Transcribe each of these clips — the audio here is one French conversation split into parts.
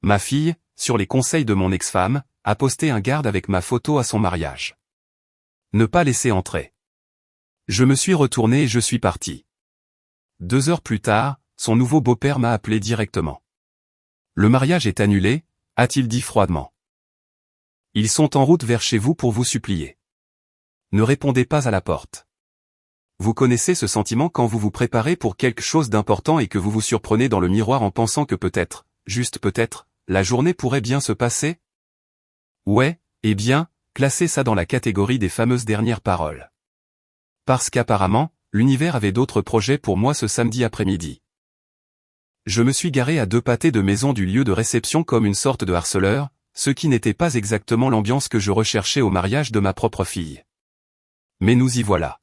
Ma fille, sur les conseils de mon ex-femme, a posté un garde avec ma photo à son mariage. Ne pas laisser entrer. Je me suis retourné et je suis parti. 2 heures plus tard, son nouveau beau-père m'a appelé directement. Le mariage est annulé, a-t-il dit froidement. Ils sont en route vers chez vous pour vous supplier. Ne répondez pas à la porte. Vous connaissez ce sentiment quand vous vous préparez pour quelque chose d'important et que vous vous surprenez dans le miroir en pensant que peut-être, juste peut-être, la journée pourrait bien se passer? Ouais, eh bien, classez ça dans la catégorie des fameuses dernières paroles. Parce qu'apparemment, l'univers avait d'autres projets pour moi ce samedi après-midi. Je me suis garé à 2 pâtés de maison du lieu de réception comme une sorte de harceleur, ce qui n'était pas exactement l'ambiance que je recherchais au mariage de ma propre fille. Mais nous y voilà.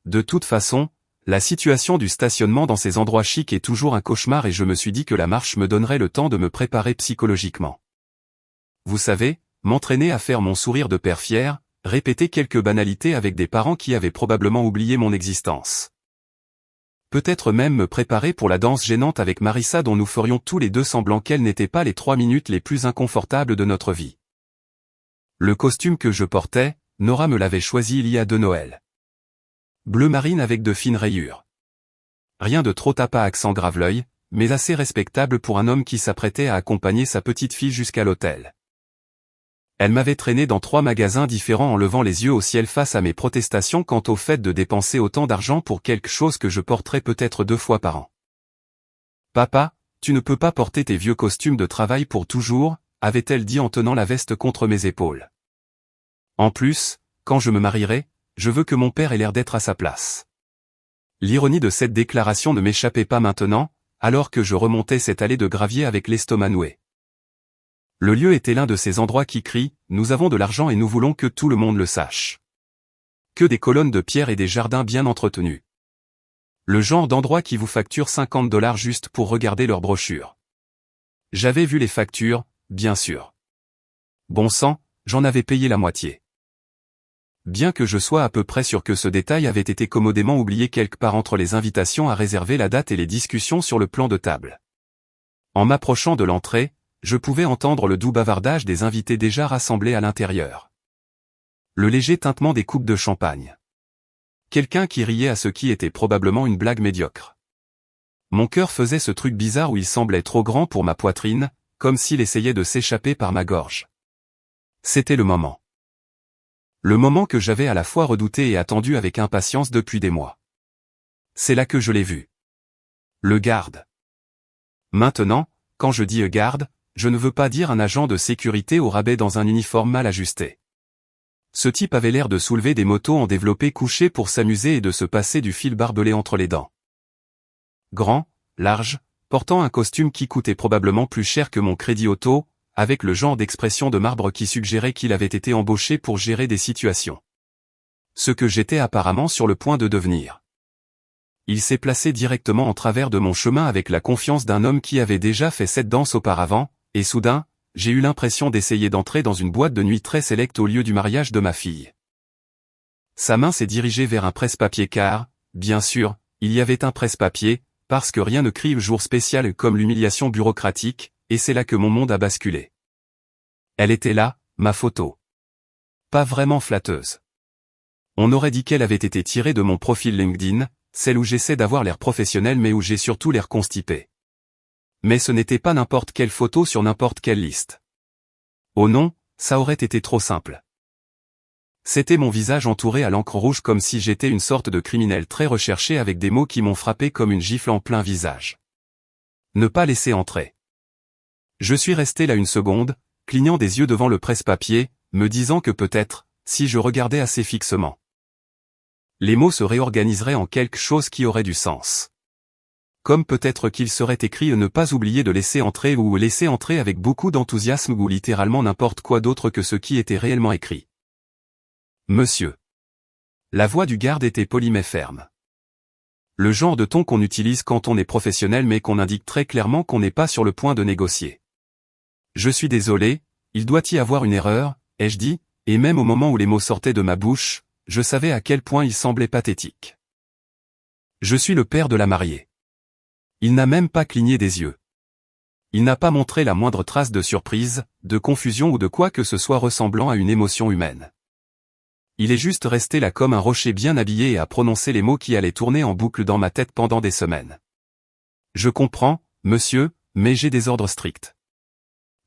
De toute façon, la situation du stationnement dans ces endroits chics est toujours un cauchemar et je me suis dit que la marche me donnerait le temps de me préparer psychologiquement. Vous savez, m'entraîner à faire mon sourire de père fier, répéter quelques banalités avec des parents qui avaient probablement oublié mon existence. Peut-être même me préparer pour la danse gênante avec Marissa dont nous ferions tous les deux semblant qu'elle n'était pas les 3 minutes les plus inconfortables de notre vie. Le costume que je portais, Nora me l'avait choisi il y a 2 Noëls. Bleu marine avec de fines rayures. Rien de trop tape à accent grave-l'œil, mais assez respectable pour un homme qui s'apprêtait à accompagner sa petite fille jusqu'à l'hôtel. Elle m'avait traîné dans 3 magasins différents en levant les yeux au ciel face à mes protestations quant au fait de dépenser autant d'argent pour quelque chose que je porterais peut-être 2 fois par an. Papa, tu ne peux pas porter tes vieux costumes de travail pour toujours, avait-elle dit en tenant la veste contre mes épaules. En plus, quand je me marierai, je veux que mon père ait l'air d'être à sa place. L'ironie de cette déclaration ne m'échappait pas maintenant, alors que je remontais cette allée de gravier avec l'estomac noué. Le lieu était l'un de ces endroits qui crient « Nous avons de l'argent et nous voulons que tout le monde le sache ». Que des colonnes de pierre et des jardins bien entretenus. Le genre d'endroit qui vous facture $50 juste pour regarder leur brochure. J'avais vu les factures, bien sûr. Bon sang, j'en avais payé la moitié. Bien que je sois à peu près sûr que ce détail avait été commodément oublié quelque part entre les invitations à réserver la date et les discussions sur le plan de table. En m'approchant de l'entrée, je pouvais entendre le doux bavardage des invités déjà rassemblés à l'intérieur. Le léger tintement des coupes de champagne. Quelqu'un qui riait à ce qui était probablement une blague médiocre. Mon cœur faisait ce truc bizarre où il semblait trop grand pour ma poitrine, comme s'il essayait de s'échapper par ma gorge. C'était le moment. Le moment que j'avais à la fois redouté et attendu avec impatience depuis des mois. C'est là que je l'ai vu. Le garde. Maintenant, quand je dis garde, je ne veux pas dire un agent de sécurité au rabais dans un uniforme mal ajusté. Ce type avait l'air de soulever des motos en développé couché pour s'amuser et de se passer du fil barbelé entre les dents. Grand, large, portant un costume qui coûtait probablement plus cher que mon crédit auto, avec le genre d'expression de marbre qui suggérait qu'il avait été embauché pour gérer des situations. Ce que j'étais apparemment sur le point de devenir. Il s'est placé directement en travers de mon chemin avec la confiance d'un homme qui avait déjà fait cette danse auparavant, et soudain, j'ai eu l'impression d'essayer d'entrer dans une boîte de nuit très sélecte au lieu du mariage de ma fille. Sa main s'est dirigée vers un presse-papier car, bien sûr, il y avait un presse-papier, parce que rien ne crie jour spécial comme l'humiliation bureaucratique, et c'est là que mon monde a basculé. Elle était là, ma photo. Pas vraiment flatteuse. On aurait dit qu'elle avait été tirée de mon profil LinkedIn, celle où j'essaie d'avoir l'air professionnel mais où j'ai surtout l'air constipé. Mais ce n'était pas n'importe quelle photo sur n'importe quelle liste. Oh non, ça aurait été trop simple. C'était mon visage entouré à l'encre rouge comme si j'étais une sorte de criminel très recherché avec des mots qui m'ont frappé comme une gifle en plein visage. Ne pas laisser entrer. Je suis resté là 1 seconde, clignant des yeux devant le presse-papier, me disant que peut-être, si je regardais assez fixement, les mots se réorganiseraient en quelque chose qui aurait du sens. Comme peut-être qu'il serait écrit ne pas oublier de laisser entrer ou laisser entrer avec beaucoup d'enthousiasme ou littéralement n'importe quoi d'autre que ce qui était réellement écrit. Monsieur. La voix du garde était polie mais ferme. Le genre de ton qu'on utilise quand on est professionnel mais qu'on indique très clairement qu'on n'est pas sur le point de négocier. Je suis désolé, il doit y avoir une erreur, ai-je dit, et même au moment où les mots sortaient de ma bouche, je savais à quel point il semblait pathétique. Je suis le père de la mariée. Il n'a même pas cligné des yeux. Il n'a pas montré la moindre trace de surprise, de confusion ou de quoi que ce soit ressemblant à une émotion humaine. Il est juste resté là comme un rocher bien habillé et a prononcé les mots qui allaient tourner en boucle dans ma tête pendant des semaines. Je comprends, monsieur, mais j'ai des ordres stricts.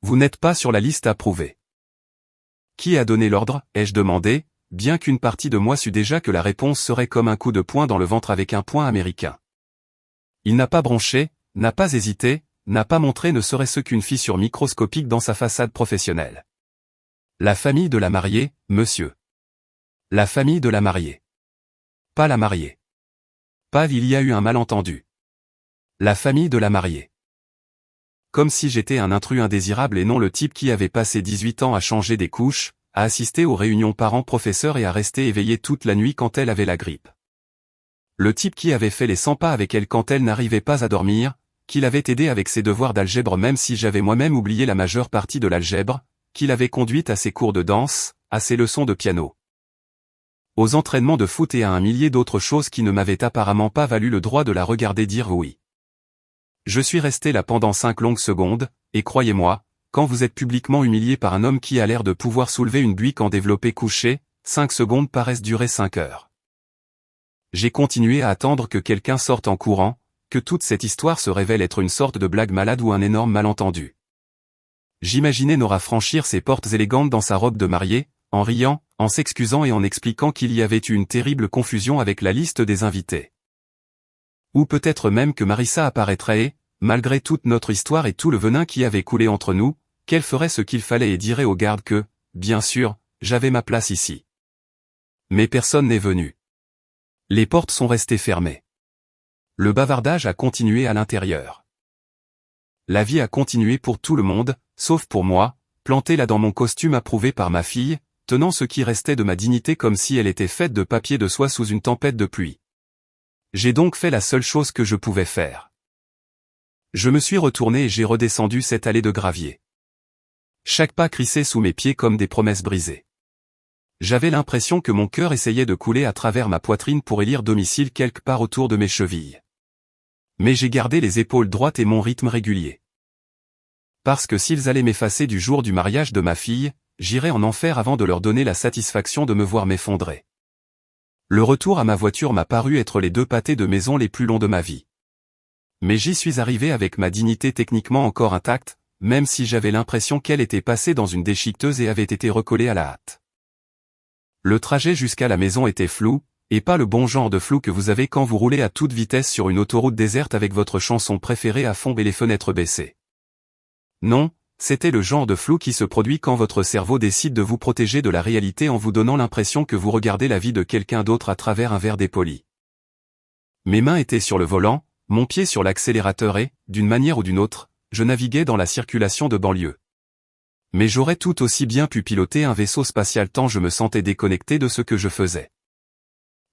Vous n'êtes pas sur la liste approuvée. Qui a donné l'ordre, ai-je demandé, bien qu'une partie de moi sût déjà que la réponse serait comme un coup de poing dans le ventre avec un poing américain. Il n'a pas bronché, n'a pas hésité, n'a pas montré ne serait-ce qu'une fissure microscopique dans sa façade professionnelle. La famille de la mariée, monsieur. La famille de la mariée. Pas la mariée. Pas il y a eu un malentendu. La famille de la mariée. Comme si j'étais un intrus indésirable et non le type qui avait passé 18 ans à changer des couches, à assister aux réunions parents-professeurs et à rester éveillé toute la nuit quand elle avait la grippe. Le type qui avait fait les 100 pas avec elle quand elle n'arrivait pas à dormir, qui l'avait aidé avec ses devoirs d'algèbre même si j'avais moi-même oublié la majeure partie de l'algèbre, qui l'avait conduite à ses cours de danse, à ses leçons de piano, aux entraînements de foot et à un millier d'autres choses qui ne m'avaient apparemment pas valu le droit de la regarder dire oui. Je suis resté là pendant 5 longues secondes, et croyez-moi, quand vous êtes publiquement humilié par un homme qui a l'air de pouvoir soulever une buique en développé couché, 5 secondes paraissent durer 5 heures. J'ai continué à attendre que quelqu'un sorte en courant, que toute cette histoire se révèle être une sorte de blague malade ou un énorme malentendu. J'imaginais Nora franchir ses portes élégantes dans sa robe de mariée, en riant, en s'excusant et en expliquant qu'il y avait eu une terrible confusion avec la liste des invités. Ou peut-être même que Marissa apparaîtrait et, malgré toute notre histoire et tout le venin qui avait coulé entre nous, qu'elle ferait ce qu'il fallait et dirait aux gardes que, bien sûr, j'avais ma place ici. Mais personne n'est venu. Les portes sont restées fermées. Le bavardage a continué à l'intérieur. La vie a continué pour tout le monde, sauf pour moi, planté là dans mon costume approuvé par ma fille, tenant ce qui restait de ma dignité comme si elle était faite de papier de soie sous une tempête de pluie. J'ai donc fait la seule chose que je pouvais faire. Je me suis retourné et j'ai redescendu cette allée de gravier. Chaque pas crissait sous mes pieds comme des promesses brisées. J'avais l'impression que mon cœur essayait de couler à travers ma poitrine pour élire domicile quelque part autour de mes chevilles. Mais j'ai gardé les épaules droites et mon rythme régulier. Parce que s'ils allaient m'effacer du jour du mariage de ma fille, j'irais en enfer avant de leur donner la satisfaction de me voir m'effondrer. Le retour à ma voiture m'a paru être les 2 pâtés de maison les plus longs de ma vie. Mais j'y suis arrivé avec ma dignité techniquement encore intacte, même si j'avais l'impression qu'elle était passée dans une déchiqueteuse et avait été recollée à la hâte. Le trajet jusqu'à la maison était flou, et pas le bon genre de flou que vous avez quand vous roulez à toute vitesse sur une autoroute déserte avec votre chanson préférée à fond et les fenêtres baissées. Non, c'était le genre de flou qui se produit quand votre cerveau décide de vous protéger de la réalité en vous donnant l'impression que vous regardez la vie de quelqu'un d'autre à travers un verre dépoli. Mes mains étaient sur le volant, mon pied sur l'accélérateur et, d'une manière ou d'une autre, je naviguais dans la circulation de banlieue. Mais j'aurais tout aussi bien pu piloter un vaisseau spatial tant je me sentais déconnecté de ce que je faisais.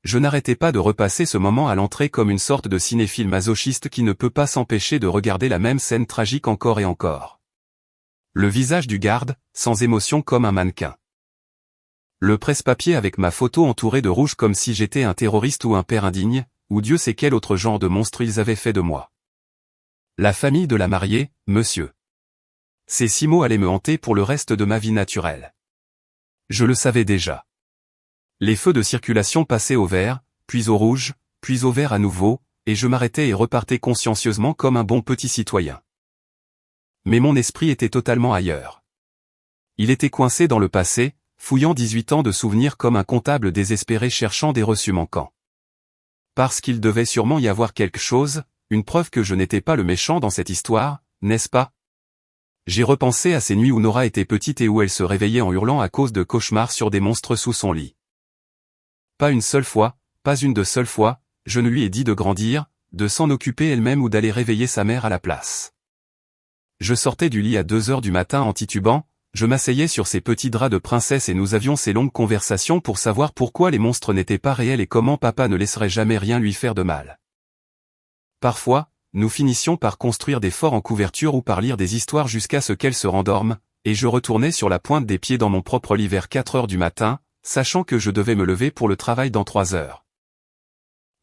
Je n'arrêtais pas de repasser ce moment à l'entrée comme une sorte de cinéphile masochiste qui ne peut pas s'empêcher de regarder la même scène tragique encore et encore. Le visage du garde, sans émotion comme un mannequin. Le presse-papier avec ma photo entourée de rouge comme si j'étais un terroriste ou un père indigne, ou Dieu sait quel autre genre de monstre ils avaient fait de moi. La famille de la mariée, monsieur. Ces 6 mots allaient me hanter pour le reste de ma vie naturelle. Je le savais déjà. Les feux de circulation passaient au vert, puis au rouge, puis au vert à nouveau, et je m'arrêtais et repartais consciencieusement comme un bon petit citoyen. Mais mon esprit était totalement ailleurs. Il était coincé dans le passé, fouillant 18 ans de souvenirs comme un comptable désespéré cherchant des reçus manquants. Parce qu'il devait sûrement y avoir quelque chose, une preuve que je n'étais pas le méchant dans cette histoire, n'est-ce pas? J'ai repensé à ces nuits où Nora était petite et où elle se réveillait en hurlant à cause de cauchemars sur des monstres sous son lit. Pas une seule fois, pas une de seule fois, je ne lui ai dit de grandir, de s'en occuper elle-même ou d'aller réveiller sa mère à la place. Je sortais du lit à 2 heures du matin en titubant, je m'asseyais sur ces petits draps de princesse et nous avions ces longues conversations pour savoir pourquoi les monstres n'étaient pas réels et comment papa ne laisserait jamais rien lui faire de mal. Parfois, nous finissions par construire des forts en couverture ou par lire des histoires jusqu'à ce qu'elles se rendorment, et je retournais sur la pointe des pieds dans mon propre lit vers 4 heures du matin, sachant que je devais me lever pour le travail dans 3 heures.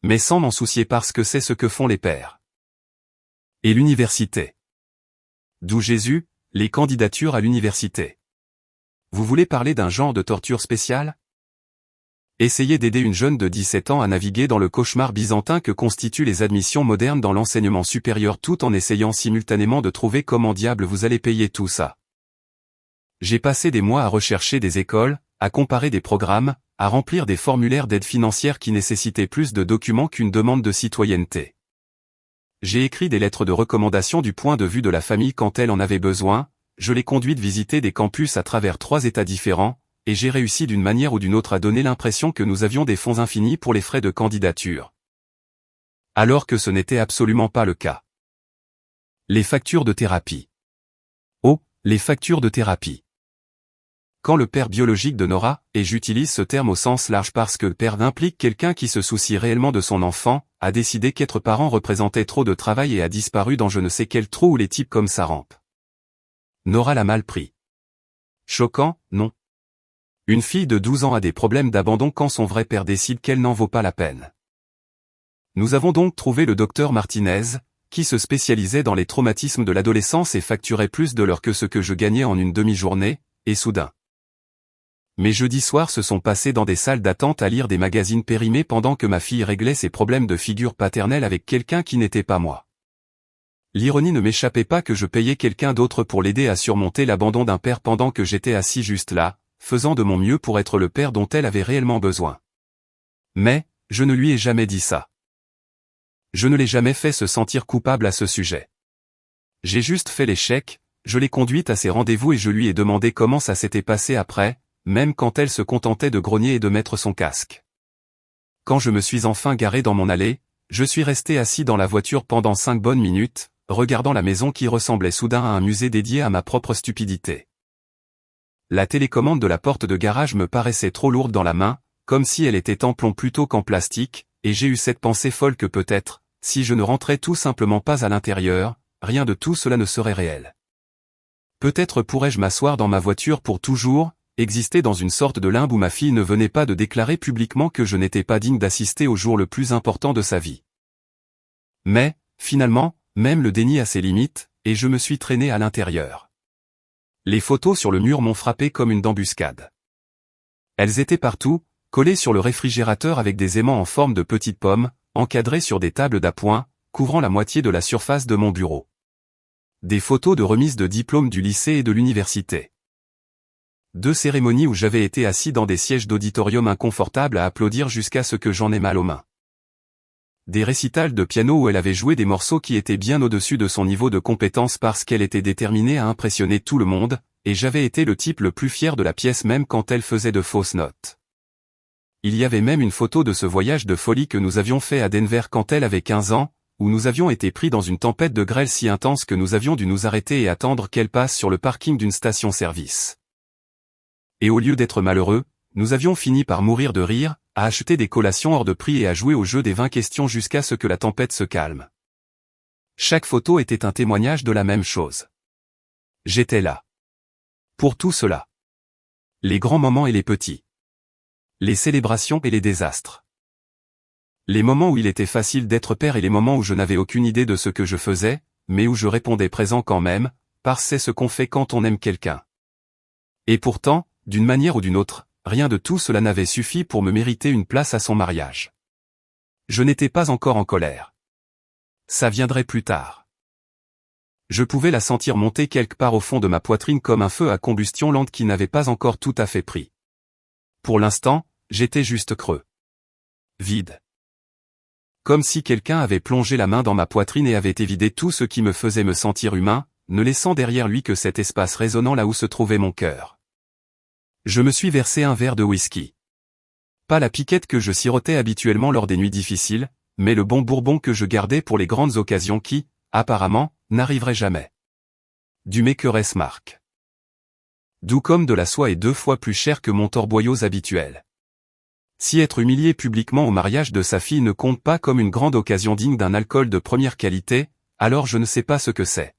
Mais sans m'en soucier parce que c'est ce que font les pères. Et l'université. D'où Jésus, les candidatures à l'université. Vous voulez parler d'un genre de torture spéciale? Essayez d'aider une jeune de 17 ans à naviguer dans le cauchemar byzantin que constituent les admissions modernes dans l'enseignement supérieur tout en essayant simultanément de trouver comment diable vous allez payer tout ça. J'ai passé des mois à rechercher des écoles, à comparer des programmes, à remplir des formulaires d'aide financière qui nécessitaient plus de documents qu'une demande de citoyenneté. J'ai écrit des lettres de recommandation du point de vue de la famille quand elle en avait besoin, je l'ai conduite visiter des campus à travers 3 États différents, et j'ai réussi d'une manière ou d'une autre à donner l'impression que nous avions des fonds infinis pour les frais de candidature. Alors que ce n'était absolument pas le cas. Les factures de thérapie. Oh, les factures de thérapie. Quand le père biologique de Nora, et j'utilise ce terme au sens large parce que père implique quelqu'un qui se soucie réellement de son enfant, a décidé qu'être parent représentait trop de travail et a disparu dans je ne sais quel trou où les types comme ça rampent. Nora l'a mal pris. Choquant, non. Une fille de 12 ans a des problèmes d'abandon quand son vrai père décide qu'elle n'en vaut pas la peine. Nous avons donc trouvé le docteur Martinez, qui se spécialisait dans les traumatismes de l'adolescence et facturait plus de l'heure que ce que je gagnais en une demi-journée, et soudain. Mes jeudis soirs se sont passés dans des salles d'attente à lire des magazines périmés pendant que ma fille réglait ses problèmes de figure paternelle avec quelqu'un qui n'était pas moi. L'ironie ne m'échappait pas que je payais quelqu'un d'autre pour l'aider à surmonter l'abandon d'un père pendant que j'étais assis juste là, faisant de mon mieux pour être le père dont elle avait réellement besoin. Mais, je ne lui ai jamais dit ça. Je ne l'ai jamais fait se sentir coupable à ce sujet. J'ai juste fait l'échec, je l'ai conduite à ses rendez-vous et je lui ai demandé comment ça s'était passé après, même quand elle se contentait de grogner et de mettre son casque. Quand je me suis enfin garé dans mon allée, je suis resté assis dans la voiture pendant 5 bonnes minutes, regardant la maison qui ressemblait soudain à un musée dédié à ma propre stupidité. La télécommande de la porte de garage me paraissait trop lourde dans la main, comme si elle était en plomb plutôt qu'en plastique, et j'ai eu cette pensée folle que peut-être, si je ne rentrais tout simplement pas à l'intérieur, rien de tout cela ne serait réel. Peut-être pourrais-je m'asseoir dans ma voiture pour toujours, exister dans une sorte de limbe où ma fille ne venait pas de déclarer publiquement que je n'étais pas digne d'assister au jour le plus important de sa vie. Mais, finalement, même le déni a ses limites, et je me suis traîné à l'intérieur. Les photos sur le mur m'ont frappé comme une d'embuscade. Elles étaient partout, collées sur le réfrigérateur avec des aimants en forme de petites pommes, encadrées sur des tables d'appoint, couvrant la moitié de la surface de mon bureau. Des photos de remise de diplômes du lycée et de l'université. 2 cérémonies où j'avais été assis dans des sièges d'auditorium inconfortables à applaudir jusqu'à ce que j'en ai mal aux mains. Des récitals de piano où elle avait joué des morceaux qui étaient bien au-dessus de son niveau de compétence parce qu'elle était déterminée à impressionner tout le monde, et j'avais été le type le plus fier de la pièce même quand elle faisait de fausses notes. Il y avait même une photo de ce voyage de folie que nous avions fait à Denver quand elle avait 15 ans, où nous avions été pris dans une tempête de grêle si intense que nous avions dû nous arrêter et attendre qu'elle passe sur le parking d'une station-service. Et au lieu d'être malheureux, nous avions fini par mourir de rire, à acheter des collations hors de prix et à jouer au jeu des 20 questions jusqu'à ce que la tempête se calme. Chaque photo était un témoignage de la même chose. J'étais là. Pour tout cela. Les grands moments et les petits. Les célébrations et les désastres. Les moments où il était facile d'être père et les moments où je n'avais aucune idée de ce que je faisais, mais où je répondais présent quand même, parce que c'est ce qu'on fait quand on aime quelqu'un. Et pourtant, d'une manière ou d'une autre, rien de tout cela n'avait suffi pour me mériter une place à son mariage. Je n'étais pas encore en colère. Ça viendrait plus tard. Je pouvais la sentir monter quelque part au fond de ma poitrine comme un feu à combustion lente qui n'avait pas encore tout à fait pris. Pour l'instant, j'étais juste creux. Vide. Comme si quelqu'un avait plongé la main dans ma poitrine et avait évidé tout ce qui me faisait me sentir humain, ne laissant derrière lui que cet espace résonnant là où se trouvait mon cœur. Je me suis versé un verre de whisky. Pas la piquette que je sirotais habituellement lors des nuits difficiles, mais le bon bourbon que je gardais pour les grandes occasions qui, apparemment, n'arriveraient jamais. Du Maker's Mark. Doux comme de la soie est 2 fois plus cher que mon torboyaux habituel. Si être humilié publiquement au mariage de sa fille ne compte pas comme une grande occasion digne d'un alcool de première qualité, alors je ne sais pas ce que c'est.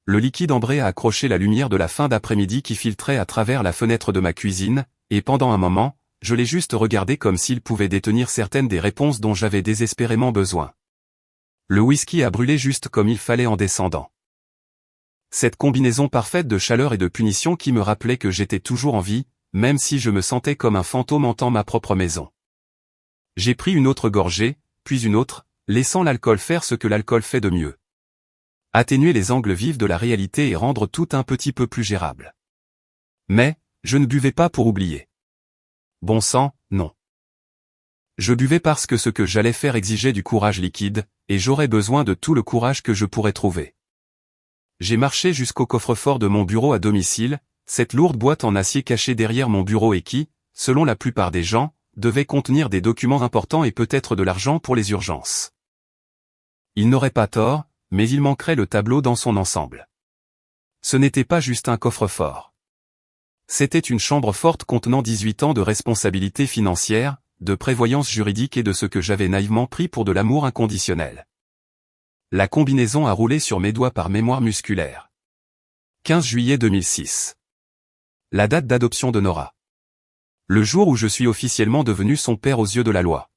Le liquide ambré a accroché la lumière de la fin d'après-midi qui filtrait à travers la fenêtre de ma cuisine, et pendant un moment, je l'ai juste regardé comme s'il pouvait détenir certaines des réponses dont j'avais désespérément besoin. Le whisky a brûlé juste comme il fallait en descendant. Cette combinaison parfaite de chaleur et de punition qui me rappelait que j'étais toujours en vie, même si je me sentais comme un fantôme hantant ma propre maison. J'ai pris une autre gorgée, puis une autre, laissant l'alcool faire ce que l'alcool fait de mieux. Atténuer les angles vifs de la réalité et rendre tout un petit peu plus gérable. Mais, je ne buvais pas pour oublier. Bon sang, non. Je buvais parce que ce que j'allais faire exigeait du courage liquide, et j'aurais besoin de tout le courage que je pourrais trouver. J'ai marché jusqu'au coffre-fort de mon bureau à domicile, cette lourde boîte en acier cachée derrière mon bureau et qui, selon la plupart des gens, devait contenir des documents importants et peut-être de l'argent pour les urgences. Il n'aurait pas tort, mais il manquerait le tableau dans son ensemble. Ce n'était pas juste un coffre-fort. C'était une chambre forte contenant 18 ans de responsabilité financière, de prévoyance juridique et de ce que j'avais naïvement pris pour de l'amour inconditionnel. La combinaison a roulé sur mes doigts par mémoire musculaire. 15 juillet 2006. La date d'adoption de Nora. Le jour où je suis officiellement devenu son père aux yeux de la loi.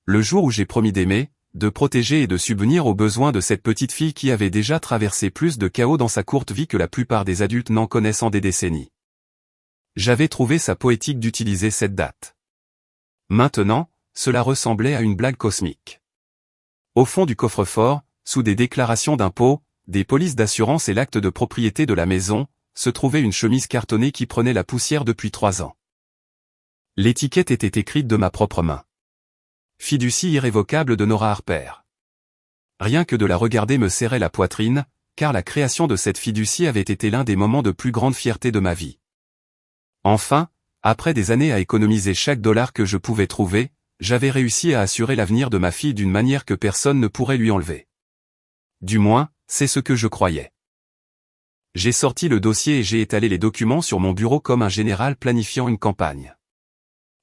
Le jour où j'ai promis d'aimer, de protéger et de subvenir aux besoins de cette petite fille qui avait déjà traversé plus de chaos dans sa courte vie que la plupart des adultes n'en connaissent en des décennies. J'avais trouvé ça poétique d'utiliser cette date. Maintenant, cela ressemblait à une blague cosmique. Au fond du coffre-fort, sous des déclarations d'impôts, des polices d'assurance et l'acte de propriété de la maison, se trouvait une chemise cartonnée qui prenait la poussière depuis 3 ans. L'étiquette était écrite de ma propre main. Fiducie irrévocable de Nora Harper. Rien que de la regarder me serrait la poitrine, car la création de cette fiducie avait été l'un des moments de plus grande fierté de ma vie. Enfin, après des années à économiser chaque dollar que je pouvais trouver, j'avais réussi à assurer l'avenir de ma fille d'une manière que personne ne pourrait lui enlever. Du moins, c'est ce que je croyais. J'ai sorti le dossier et j'ai étalé les documents sur mon bureau comme un général planifiant une campagne.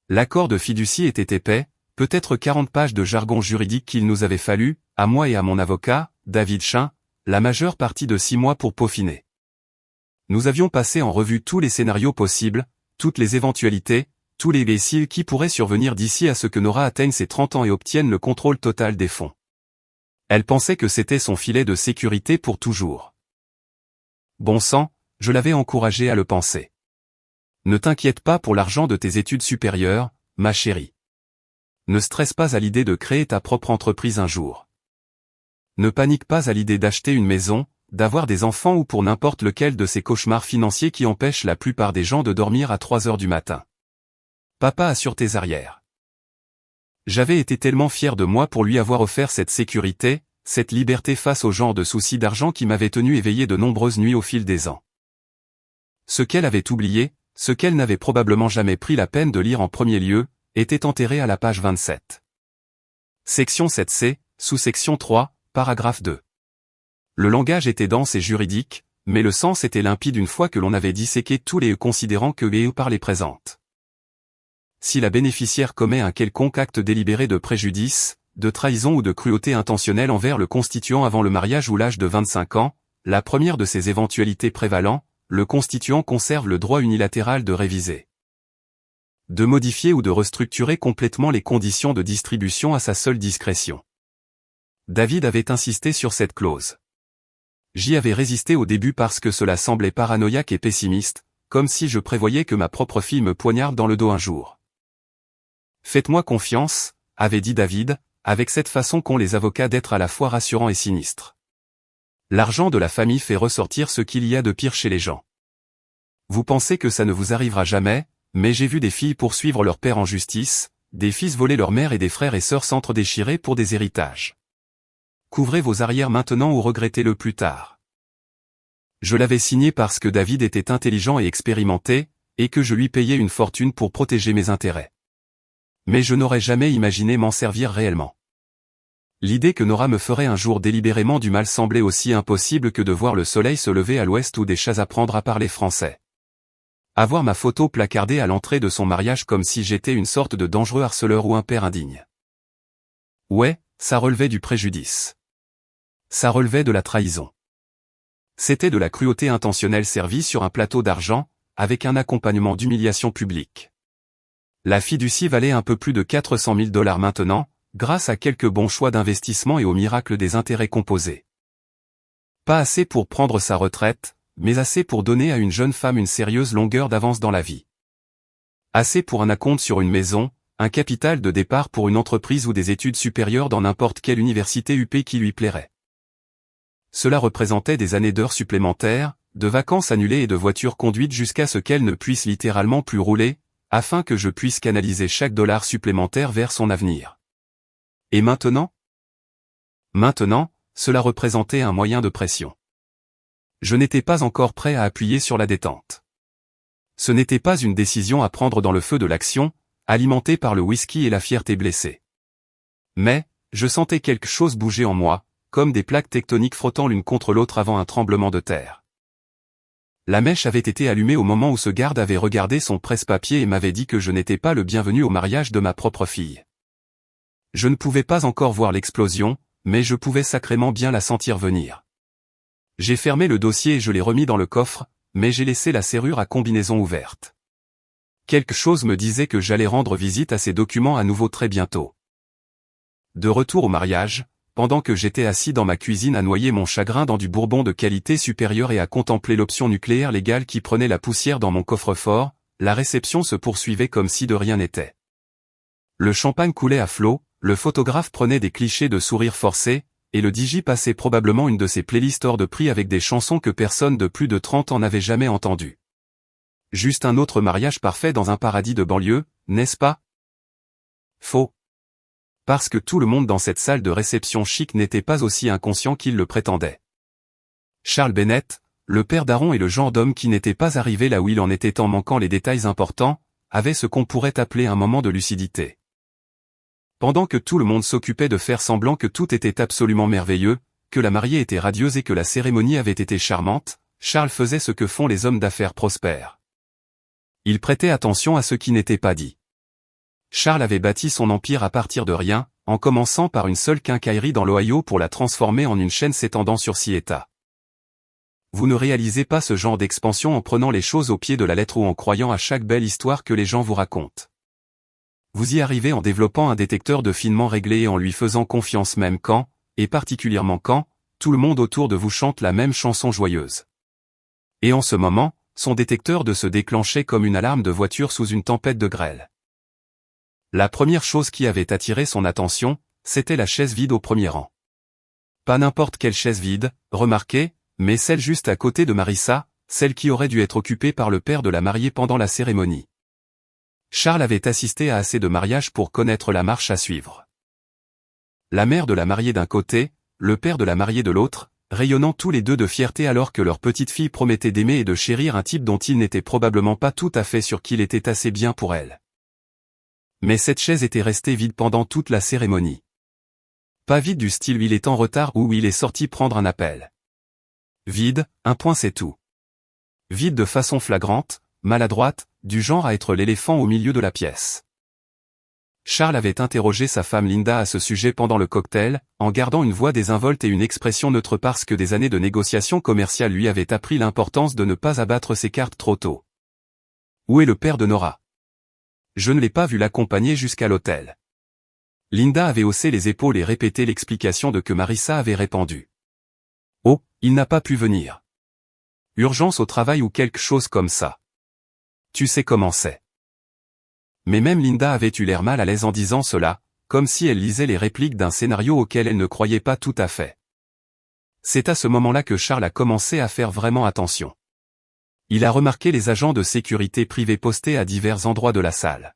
L'accord de fiducie était épais, peut-être 40 pages de jargon juridique qu'il nous avait fallu, à moi et à mon avocat, David Chin, la majeure partie de 6 mois pour peaufiner. Nous avions passé en revue tous les scénarios possibles, toutes les éventualités, tous les imbéciles qui pourraient survenir d'ici à ce que Nora atteigne ses 30 ans et obtienne le contrôle total des fonds. Elle pensait que c'était son filet de sécurité pour toujours. Bon sang, je l'avais encouragée à le penser. Ne t'inquiète pas pour l'argent de tes études supérieures, ma chérie. Ne stresse pas à l'idée de créer ta propre entreprise un jour. Ne panique pas à l'idée d'acheter une maison, d'avoir des enfants ou pour n'importe lequel de ces cauchemars financiers qui empêchent la plupart des gens de dormir à 3 heures du matin. Papa assure tes arrières. J'avais été tellement fier de moi pour lui avoir offert cette sécurité, cette liberté face au genre de soucis d'argent qui m'avait tenu éveillé de nombreuses nuits au fil des ans. Ce qu'elle avait oublié, ce qu'elle n'avait probablement jamais pris la peine de lire en premier lieu, était enterré à la page 27. Section 7C, sous-section 3, paragraphe 2. Le langage était dense et juridique, mais le sens était limpide une fois que l'on avait disséqué tous les considérants que les par les présentes. Si la bénéficiaire commet un quelconque acte délibéré de préjudice, de trahison ou de cruauté intentionnelle envers le constituant avant le mariage ou l'âge de 25 ans, la première de ces éventualités prévalant, le constituant conserve le droit unilatéral de réviser, de modifier ou de restructurer complètement les conditions de distribution à sa seule discrétion. David avait insisté sur cette clause. J'y avais résisté au début parce que cela semblait paranoïaque et pessimiste, comme si je prévoyais que ma propre fille me poignarde dans le dos un jour. Faites-moi confiance, avait dit David, avec cette façon qu'ont les avocats d'être à la fois rassurants et sinistres. L'argent de la famille fait ressortir ce qu'il y a de pire chez les gens. Vous pensez que ça ne vous arrivera jamais, mais j'ai vu des filles poursuivre leur père en justice, des fils voler leur mère et des frères et sœurs s'entre-déchirer pour des héritages. Couvrez vos arrières maintenant ou regrettez-le plus tard. Je l'avais signé parce que David était intelligent et expérimenté, et que je lui payais une fortune pour protéger mes intérêts. Mais je n'aurais jamais imaginé m'en servir réellement. L'idée que Nora me ferait un jour délibérément du mal semblait aussi impossible que de voir le soleil se lever à l'ouest ou des chats apprendre à parler français. Avoir ma photo placardée à l'entrée de son mariage comme si j'étais une sorte de dangereux harceleur ou un père indigne. Ouais, ça relevait du préjudice. Ça relevait de la trahison. C'était de la cruauté intentionnelle servie sur un plateau d'argent, avec un accompagnement d'humiliation publique. La fiducie valait un peu plus de 400 000 $ maintenant, grâce à quelques bons choix d'investissement et au miracle des intérêts composés. Pas assez pour prendre sa retraite, mais assez pour donner à une jeune femme une sérieuse longueur d'avance dans la vie. Assez pour un acompte sur une maison, un capital de départ pour une entreprise ou des études supérieures dans n'importe quelle université UP qui lui plairait. Cela représentait des années d'heures supplémentaires, de vacances annulées et de voitures conduites jusqu'à ce qu'elle ne puisse littéralement plus rouler, afin que je puisse canaliser chaque dollar supplémentaire vers son avenir. Et maintenant ? Maintenant, cela représentait un moyen de pression. Je n'étais pas encore prêt à appuyer sur la détente. Ce n'était pas une décision à prendre dans le feu de l'action, alimentée par le whisky et la fierté blessée. Mais, je sentais quelque chose bouger en moi, comme des plaques tectoniques frottant l'une contre l'autre avant un tremblement de terre. La mèche avait été allumée au moment où ce garde avait regardé son presse-papier et m'avait dit que je n'étais pas le bienvenu au mariage de ma propre fille. Je ne pouvais pas encore voir l'explosion, mais je pouvais sacrément bien la sentir venir. J'ai fermé le dossier et je l'ai remis dans le coffre, mais j'ai laissé la serrure à combinaison ouverte. Quelque chose me disait que j'allais rendre visite à ces documents à nouveau très bientôt. De retour au mariage, pendant que j'étais assis dans ma cuisine à noyer mon chagrin dans du bourbon de qualité supérieure et à contempler l'option nucléaire légale qui prenait la poussière dans mon coffre-fort, la réception se poursuivait comme si de rien n'était. Le champagne coulait à flots, le photographe prenait des clichés de sourire forcés, et le DJ passait probablement une de ses playlists hors de prix avec des chansons que personne de plus de 30 ans n'avait jamais entendues. Juste un autre mariage parfait dans un paradis de banlieue, n'est-ce pas? Faux. Parce que tout le monde dans cette salle de réception chic n'était pas aussi inconscient qu'il le prétendait. Charles Bennett, le père d'Aaron et le genre d'homme qui n'était pas arrivé là où il en était en manquant les détails importants, avait ce qu'on pourrait appeler un moment de lucidité. Pendant que tout le monde s'occupait de faire semblant que tout était absolument merveilleux, que la mariée était radieuse et que la cérémonie avait été charmante, Charles faisait ce que font les hommes d'affaires prospères. Il prêtait attention à ce qui n'était pas dit. Charles avait bâti son empire à partir de rien, en commençant par une seule quincaillerie dans l'Ohio pour la transformer en une chaîne s'étendant sur 6 États. Vous ne réalisez pas ce genre d'expansion en prenant les choses au pied de la lettre ou en croyant à chaque belle histoire que les gens vous racontent. Vous y arrivez en développant un détecteur de finement réglé et en lui faisant confiance même quand, et particulièrement quand, tout le monde autour de vous chante la même chanson joyeuse. Et en ce moment, son détecteur de se déclenchait comme une alarme de voiture sous une tempête de grêle. La première chose qui avait attiré son attention, c'était la chaise vide au premier rang. Pas n'importe quelle chaise vide, remarquez, mais celle juste à côté de Marissa, celle qui aurait dû être occupée par le père de la mariée pendant la cérémonie. Charles avait assisté à assez de mariages pour connaître la marche à suivre. La mère de la mariée d'un côté, le père de la mariée de l'autre, rayonnant tous les deux de fierté alors que leur petite fille promettait d'aimer et de chérir un type dont ils n'étaient probablement pas tout à fait sûrs qu'il était assez bien pour elle. Mais cette chaise était restée vide pendant toute la cérémonie. Pas vide du style il est en retard ou il est sorti prendre un appel. Vide, un point c'est tout. Vide de façon flagrante, maladroite, du genre à être l'éléphant au milieu de la pièce. Charles avait interrogé sa femme Linda à ce sujet pendant le cocktail, en gardant une voix désinvolte et une expression neutre parce que des années de négociations commerciales lui avaient appris l'importance de ne pas abattre ses cartes trop tôt. Où est le père de Nora? Je ne l'ai pas vu l'accompagner jusqu'à l'hôtel. Linda avait haussé les épaules et répété l'explication de que Marissa avait répandu. Oh, il n'a pas pu venir. Urgence au travail ou quelque chose comme ça. Tu sais comment c'est. Mais même Linda avait eu l'air mal à l'aise en disant cela, comme si elle lisait les répliques d'un scénario auquel elle ne croyait pas tout à fait. C'est à ce moment-là que Charles a commencé à faire vraiment attention. Il a remarqué les agents de sécurité privés postés à divers endroits de la salle.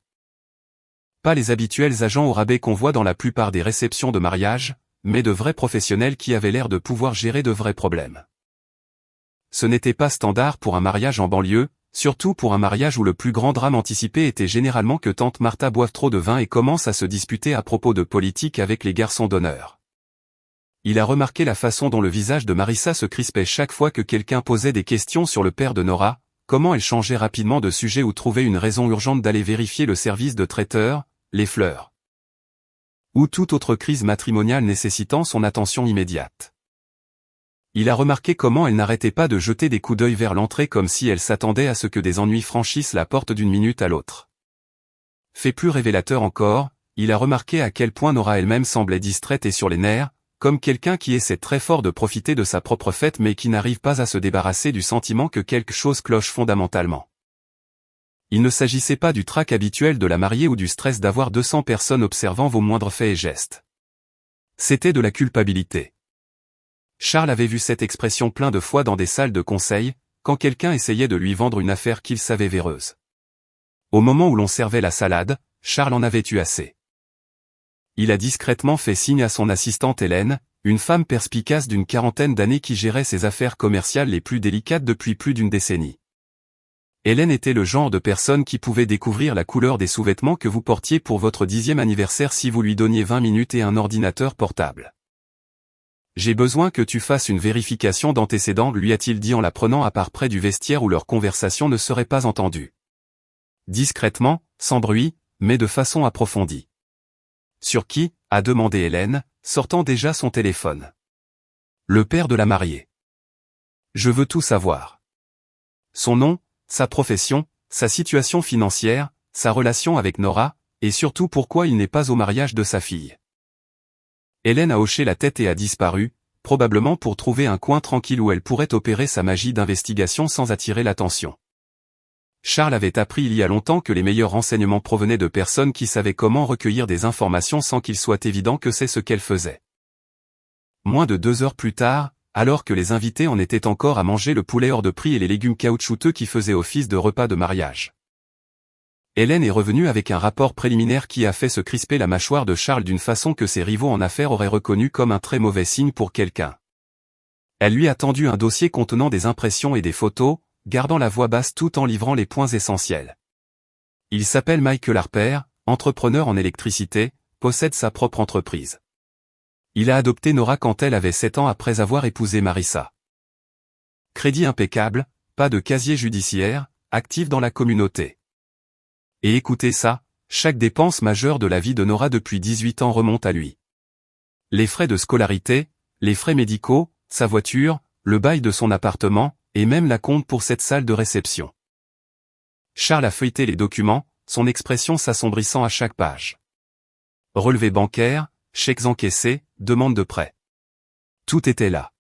Pas les habituels agents au rabais qu'on voit dans la plupart des réceptions de mariage, mais de vrais professionnels qui avaient l'air de pouvoir gérer de vrais problèmes. Ce n'était pas standard pour un mariage en banlieue, surtout pour un mariage où le plus grand drame anticipé était généralement que tante Martha boive trop de vin et commence à se disputer à propos de politique avec les garçons d'honneur. Il a remarqué la façon dont le visage de Marissa se crispait chaque fois que quelqu'un posait des questions sur le père de Nora, comment elle changeait rapidement de sujet ou trouvait une raison urgente d'aller vérifier le service de traiteur, les fleurs. Ou toute autre crise matrimoniale nécessitant son attention immédiate. Il a remarqué comment elle n'arrêtait pas de jeter des coups d'œil vers l'entrée comme si elle s'attendait à ce que des ennuis franchissent la porte d'une minute à l'autre. Fait plus révélateur encore, il a remarqué à quel point Nora elle-même semblait distraite et sur les nerfs, comme quelqu'un qui essaie très fort de profiter de sa propre fête mais qui n'arrive pas à se débarrasser du sentiment que quelque chose cloche fondamentalement. Il ne s'agissait pas du trac habituel de la mariée ou du stress d'avoir 200 personnes observant vos moindres faits et gestes. C'était de la culpabilité. Charles avait vu cette expression plein de fois dans des salles de conseil, quand quelqu'un essayait de lui vendre une affaire qu'il savait véreuse. Au moment où l'on servait la salade, Charles en avait eu assez. Il a discrètement fait signe à son assistante Hélène, une femme perspicace d'une quarantaine d'années qui gérait ses affaires commerciales les plus délicates depuis plus d'une décennie. Hélène était le genre de personne qui pouvait découvrir la couleur des sous-vêtements que vous portiez pour votre 10e anniversaire si vous lui donniez 20 minutes et un ordinateur portable. « J'ai besoin que tu fasses une vérification d'antécédents, lui a-t-il dit en la prenant à part près du vestiaire où leur conversation ne serait pas entendue. Discrètement, sans bruit, mais de façon approfondie. Sur qui, a demandé Hélène, sortant déjà son téléphone. Le père de la mariée. Je veux tout savoir. Son nom, sa profession, sa situation financière, sa relation avec Nora, et surtout pourquoi il n'est pas au mariage de sa fille. Hélène a hoché la tête et a disparu, probablement pour trouver un coin tranquille où elle pourrait opérer sa magie d'investigation sans attirer l'attention. Charles avait appris il y a longtemps que les meilleurs renseignements provenaient de personnes qui savaient comment recueillir des informations sans qu'il soit évident que c'est ce qu'elle faisait. Moins de 2 heures plus tard, alors que les invités en étaient encore à manger le poulet hors de prix et les légumes caoutchouteux qui faisaient office de repas de mariage. Hélène est revenue avec un rapport préliminaire qui a fait se crisper la mâchoire de Charles d'une façon que ses rivaux en affaires auraient reconnu comme un très mauvais signe pour quelqu'un. Elle lui a tendu un dossier contenant des impressions et des photos, gardant la voix basse tout en livrant les points essentiels. Il s'appelle Michael Harper, entrepreneur en électricité, possède sa propre entreprise. Il a adopté Nora quand elle avait 7 ans après avoir épousé Marissa. Crédit impeccable, pas de casier judiciaire, actif dans la communauté. Et écoutez ça, chaque dépense majeure de la vie de Nora depuis 18 ans remonte à lui. Les frais de scolarité, les frais médicaux, sa voiture, le bail de son appartement, et même la compte pour cette salle de réception. Charles a feuilleté les documents, son expression s'assombrissant à chaque page. Relevés bancaires, chèques encaissés, demande de prêt. Tout était là.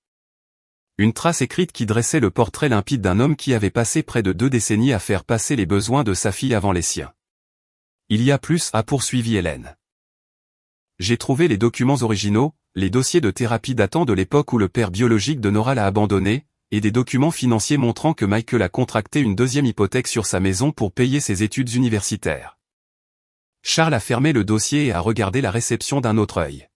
Une trace écrite qui dressait le portrait limpide d'un homme qui avait passé près de 2 décennies à faire passer les besoins de sa fille avant les siens. Il y a plus, a poursuivi Hélène. J'ai trouvé les documents originaux, les dossiers de thérapie datant de l'époque où le père biologique de Nora l'a abandonné, et des documents financiers montrant que Michael a contracté une 2e hypothèque sur sa maison pour payer ses études universitaires. Charles a fermé le dossier et a regardé la réception d'un autre œil.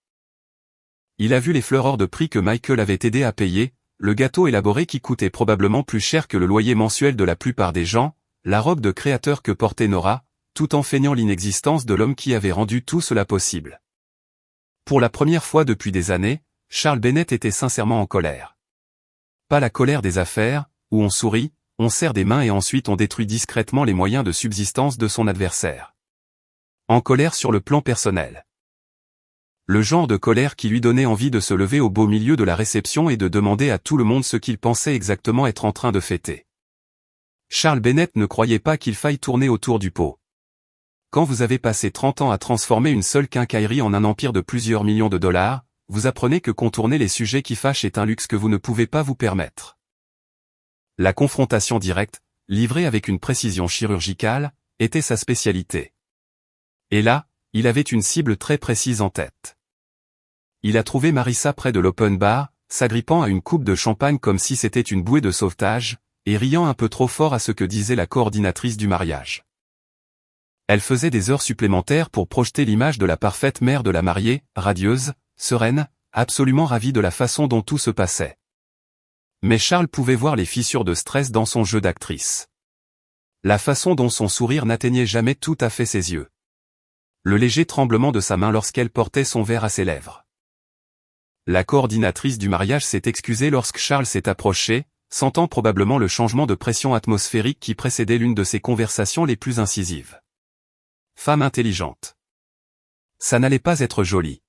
Il a vu les fleurs hors de prix que Michael avait aidé à payer, le gâteau élaboré qui coûtait probablement plus cher que le loyer mensuel de la plupart des gens, la robe de créateur que portait Nora, tout en feignant l'inexistence de l'homme qui avait rendu tout cela possible. Pour la première fois depuis des années, Charles Bennett était sincèrement en colère. Pas la colère des affaires, où on sourit, on serre des mains et ensuite on détruit discrètement les moyens de subsistance de son adversaire. En colère sur le plan personnel. Le genre de colère qui lui donnait envie de se lever au beau milieu de la réception et de demander à tout le monde ce qu'il pensait exactement être en train de fêter. Charles Bennett ne croyait pas qu'il faille tourner autour du pot. Quand vous avez passé 30 ans à transformer une seule quincaillerie en un empire de plusieurs millions de dollars, vous apprenez que contourner les sujets qui fâchent est un luxe que vous ne pouvez pas vous permettre. La confrontation directe, livrée avec une précision chirurgicale, était sa spécialité. Et là, il avait une cible très précise en tête. Il a trouvé Marissa près de l'open bar, s'agrippant à une coupe de champagne comme si c'était une bouée de sauvetage, et riant un peu trop fort à ce que disait la coordinatrice du mariage. Elle faisait des heures supplémentaires pour projeter l'image de la parfaite mère de la mariée, radieuse, sereine, absolument ravie de la façon dont tout se passait. Mais Charles pouvait voir les fissures de stress dans son jeu d'actrice. La façon dont son sourire n'atteignait jamais tout à fait ses yeux. Le léger tremblement de sa main lorsqu'elle portait son verre à ses lèvres. La coordinatrice du mariage s'est excusée lorsque Charles s'est approché, sentant probablement le changement de pression atmosphérique qui précédait l'une de ses conversations les plus incisives. Femme intelligente. Ça n'allait pas être joli.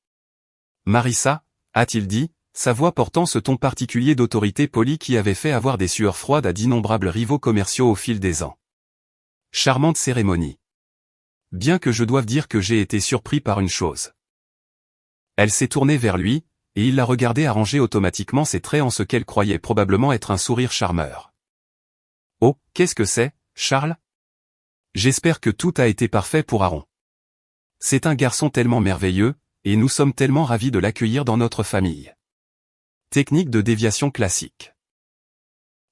Marissa, a-t-il dit, sa voix portant ce ton particulier d'autorité polie qui avait fait avoir des sueurs froides à d'innombrables rivaux commerciaux au fil des ans. Charmante cérémonie. Bien que je doive dire que j'ai été surpris par une chose. Elle s'est tournée vers lui, et il la regardait arranger automatiquement ses traits en ce qu'elle croyait probablement être un sourire charmeur. « Oh, qu'est-ce que c'est, Charles ? J'espère que tout a été parfait pour Aaron. C'est un garçon tellement merveilleux, et nous sommes tellement ravis de l'accueillir dans notre famille. » Technique de déviation classique.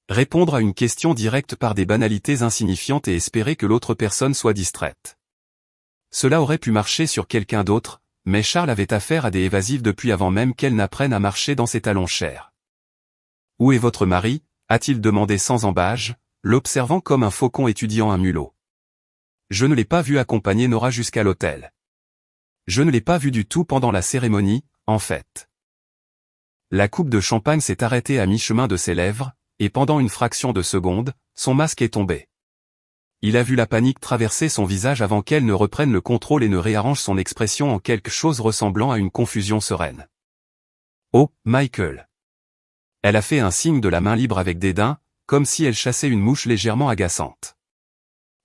Répondre à une question directe par des banalités insignifiantes et espérer que l'autre personne soit distraite. Cela aurait pu marcher sur quelqu'un d'autre, mais Charles avait affaire à des évasives depuis avant même qu'elle n'apprenne à marcher dans ses talons chers. « Où est votre mari ?» a-t-il demandé sans embâche, l'observant comme un faucon étudiant un mulot. « Je ne l'ai pas vu accompagner Nora jusqu'à l'hôtel. Je ne l'ai pas vu du tout pendant la cérémonie, en fait. » La coupe de champagne s'est arrêtée à mi-chemin de ses lèvres, et pendant une fraction de seconde, son masque est tombé. Il a vu la panique traverser son visage avant qu'elle ne reprenne le contrôle et ne réarrange son expression en quelque chose ressemblant à une confusion sereine. « Oh, Michael !» Elle a fait un signe de la main libre avec dédain, comme si elle chassait une mouche légèrement agaçante.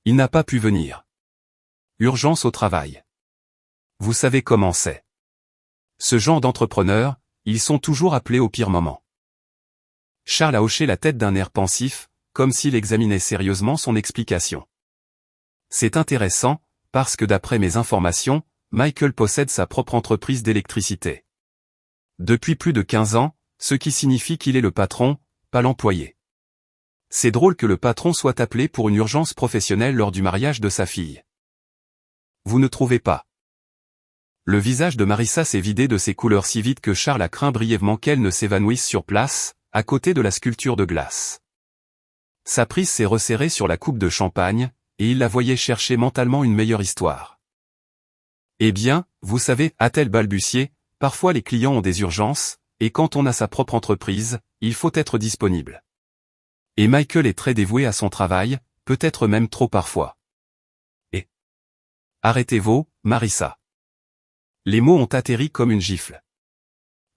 Il n'a pas pu venir. Urgence au travail. Vous savez comment c'est. Ce genre d'entrepreneurs, ils sont toujours appelés au pire moment. Charles a hoché la tête d'un air pensif, comme s'il examinait sérieusement son explication. C'est intéressant, parce que d'après mes informations, Michael possède sa propre entreprise d'électricité. Depuis plus de 15 ans, ce qui signifie qu'il est le patron, pas l'employé. C'est drôle que le patron soit appelé pour une urgence professionnelle lors du mariage de sa fille. Vous ne trouvez pas? Le visage de Marissa s'est vidé de ses couleurs si vite que Charles a craint brièvement qu'elle ne s'évanouisse sur place, à côté de la sculpture de glace. Sa prise s'est resserrée sur la coupe de champagne, et il la voyait chercher mentalement une meilleure histoire. « Eh bien, vous savez, a-t-elle balbutié, parfois les clients ont des urgences, et quand on a sa propre entreprise, il faut être disponible. Et Michael est très dévoué à son travail, peut-être même trop parfois. Et arrêtez-vous, Marissa. » Les mots ont atterri comme une gifle.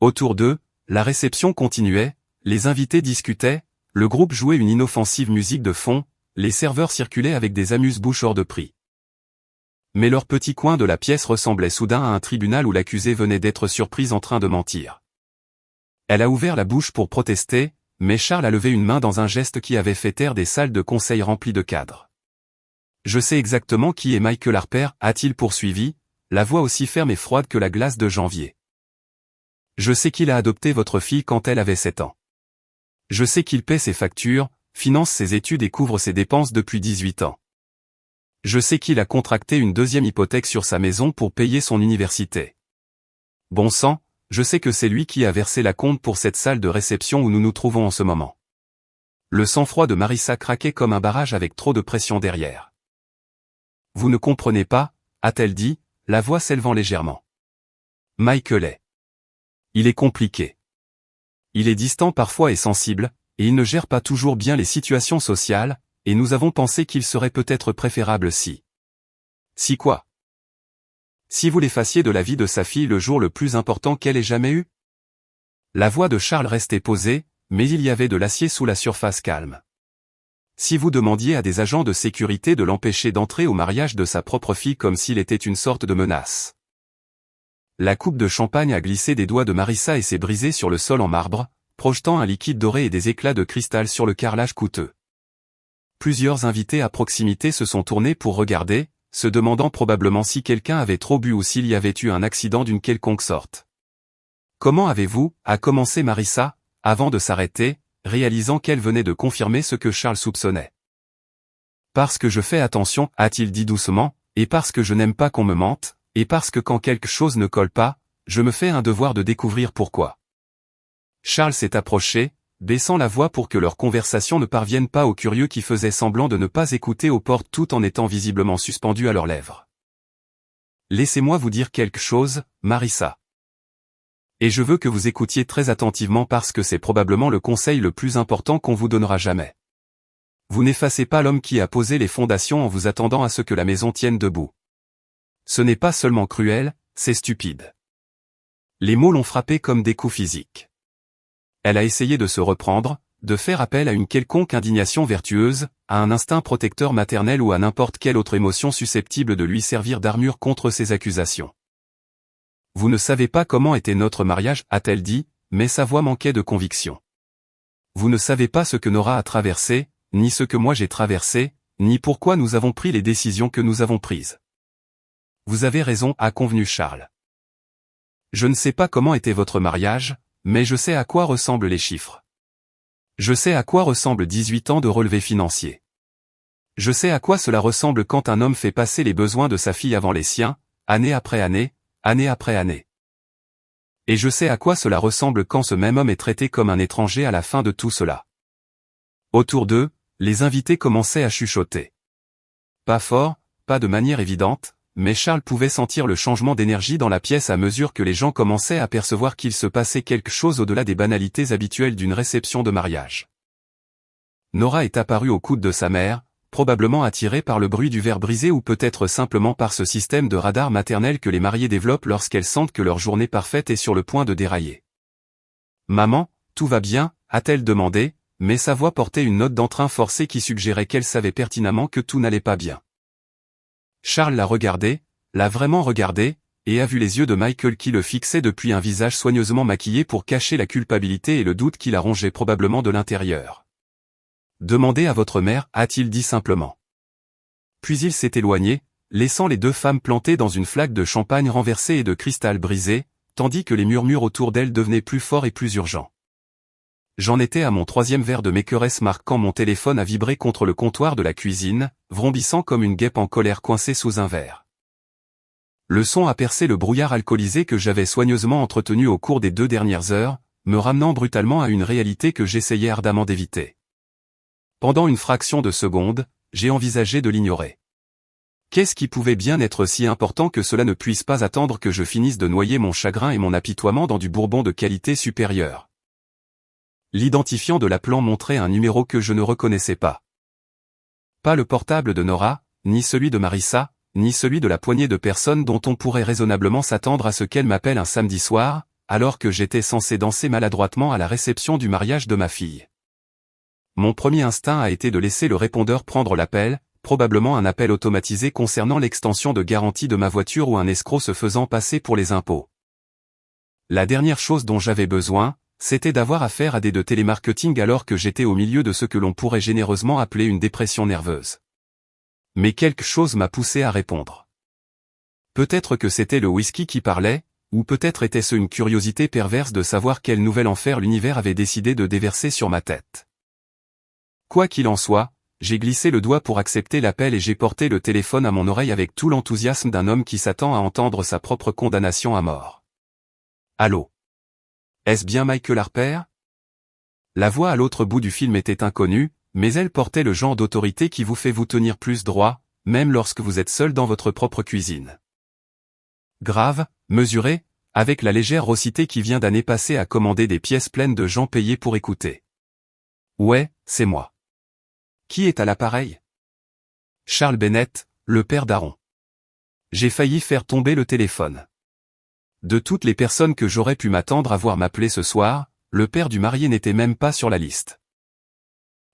Autour d'eux, la réception continuait, les invités discutaient, le groupe jouait une inoffensive musique de fond, les serveurs circulaient avec des amuse-bouches hors de prix. Mais leur petit coin de la pièce ressemblait soudain à un tribunal où l'accusé venait d'être surprise en train de mentir. Elle a ouvert la bouche pour protester, mais Charles a levé une main dans un geste qui avait fait taire des salles de conseil remplies de cadres. « Je sais exactement qui est Michael Harper, a-t-il poursuivi, la voix aussi ferme et froide que la glace de janvier. Je sais qu'il a adopté votre fille quand elle avait 7 ans. Je sais qu'il paie ses factures, finance ses études et couvre ses dépenses depuis 18 ans. Je sais qu'il a contracté une deuxième hypothèque sur sa maison pour payer son université. Bon sang, je sais que c'est lui qui a versé la compte pour cette salle de réception où nous nous trouvons en ce moment. » Le sang-froid de Marissa craquait comme un barrage avec trop de pression derrière. « Vous ne comprenez pas, a-t-elle dit, la voix s'élevant légèrement. Michael est. Il est compliqué. Il est distant parfois et sensible, et il ne gère pas toujours bien les situations sociales, et nous avons pensé qu'il serait peut-être préférable si... Si quoi? Si vous l'effaciez de la vie de sa fille le jour le plus important qu'elle ait jamais eu? La voix de Charles restait posée, mais il y avait de l'acier sous la surface calme. Si vous demandiez à des agents de sécurité de l'empêcher d'entrer au mariage de sa propre fille comme s'il était une sorte de menace. La coupe de champagne a glissé des doigts de Marissa et s'est brisée sur le sol en marbre, projetant un liquide doré et des éclats de cristal sur le carrelage coûteux. Plusieurs invités à proximité se sont tournés pour regarder, se demandant probablement si quelqu'un avait trop bu ou s'il y avait eu un accident d'une quelconque sorte. « Comment avez-vous » a commencé Marissa, avant de s'arrêter, réalisant qu'elle venait de confirmer ce que Charles soupçonnait. « Parce que je fais attention, a-t-il dit doucement, et parce que je n'aime pas qu'on me mente, et parce que quand quelque chose ne colle pas, je me fais un devoir de découvrir pourquoi. » Charles s'est approché, baissant la voix pour que leur conversation ne parvienne pas aux curieux qui faisaient semblant de ne pas écouter aux portes tout en étant visiblement suspendus à leurs lèvres. « Laissez-moi vous dire quelque chose, Marissa. Et je veux que vous écoutiez très attentivement parce que c'est probablement le conseil le plus important qu'on vous donnera jamais. Vous n'effacez pas l'homme qui a posé les fondations en vous attendant à ce que la maison tienne debout. Ce n'est pas seulement cruel, c'est stupide. » Les mots l'ont frappé comme des coups physiques. Elle a essayé de se reprendre, de faire appel à une quelconque indignation vertueuse, à un instinct protecteur maternel ou à n'importe quelle autre émotion susceptible de lui servir d'armure contre ses accusations. Vous ne savez pas comment était notre mariage, a-t-elle dit, mais sa voix manquait de conviction. Vous ne savez pas ce que Nora a traversé, ni ce que moi j'ai traversé, ni pourquoi nous avons pris les décisions que nous avons prises. Vous avez raison, a convenu Charles. Je ne sais pas comment était votre mariage, mais je sais à quoi ressemblent les chiffres. Je sais à quoi ressemble 18 ans de relevé financier. Je sais à quoi cela ressemble quand un homme fait passer les besoins de sa fille avant les siens, année après année, année après année. Et je sais à quoi cela ressemble quand ce même homme est traité comme un étranger à la fin de tout cela. Autour d'eux, les invités commençaient à chuchoter. Pas fort, pas de manière évidente, mais Charles pouvait sentir le changement d'énergie dans la pièce à mesure que les gens commençaient à percevoir qu'il se passait quelque chose au-delà des banalités habituelles d'une réception de mariage. Nora est apparue au coude de sa mère, probablement attirée par le bruit du verre brisé ou peut-être simplement par ce système de radar maternel que les mariées développent lorsqu'elles sentent que leur journée parfaite est sur le point de dérailler. « Maman, tout va bien ?» a-t-elle demandé, mais sa voix portait une note d'entrain forcé qui suggérait qu'elle savait pertinemment que tout n'allait pas bien. Charles l'a regardé, l'a vraiment regardé, et a vu les yeux de Michael qui le fixaient depuis un visage soigneusement maquillé pour cacher la culpabilité et le doute qui la rongeait probablement de l'intérieur. « Demandez à votre mère, a-t-il dit simplement. Puis il s'est éloigné, laissant les deux femmes plantées dans une flaque de champagne renversée et de cristal brisé, tandis que les murmures autour d'elles devenaient plus forts et plus urgents. J'en étais à mon 3e verre de Makeress Mark quand mon téléphone a vibré contre le comptoir de la cuisine, vrombissant comme une guêpe en colère coincée sous un verre. Le son a percé le brouillard alcoolisé que j'avais soigneusement entretenu au cours des 2 dernières heures, me ramenant brutalement à une réalité que j'essayais ardemment d'éviter. Pendant une fraction de seconde, j'ai envisagé de l'ignorer. Qu'est-ce qui pouvait bien être si important que cela ne puisse pas attendre que je finisse de noyer mon chagrin et mon apitoiement dans du bourbon de qualité supérieure? L'identifiant de l'appelant montrait un numéro que je ne reconnaissais pas. Pas le portable de Nora, ni celui de Marissa, ni celui de la poignée de personnes dont on pourrait raisonnablement s'attendre à ce qu'elle m'appelle un samedi soir, alors que j'étais censé danser maladroitement à la réception du mariage de ma fille. Mon premier instinct a été de laisser le répondeur prendre l'appel, probablement un appel automatisé concernant l'extension de garantie de ma voiture ou un escroc se faisant passer pour les impôts. La dernière chose dont j'avais besoin, c'était d'avoir affaire à des de télémarketing alors que j'étais au milieu de ce que l'on pourrait généreusement appeler une dépression nerveuse. Mais quelque chose m'a poussé à répondre. Peut-être que c'était le whisky qui parlait, ou peut-être était-ce une curiosité perverse de savoir quel nouvel enfer l'univers avait décidé de déverser sur ma tête. Quoi qu'il en soit, j'ai glissé le doigt pour accepter l'appel et j'ai porté le téléphone à mon oreille avec tout l'enthousiasme d'un homme qui s'attend à entendre sa propre condamnation à mort. Allô? Est-ce bien Michael Harper? La voix à l'autre bout du film était inconnue, mais elle portait le genre d'autorité qui vous fait vous tenir plus droit, même lorsque vous êtes seul dans votre propre cuisine. Grave, mesuré, avec la légère raucité qui vient d'année passée à commander des pièces pleines de gens payés pour écouter. Ouais, c'est moi. Qui est à l'appareil? Charles Bennett, le père d'Aaron. J'ai failli faire tomber le téléphone. De toutes les personnes que j'aurais pu m'attendre à voir m'appeler ce soir, le père du marié n'était même pas sur la liste.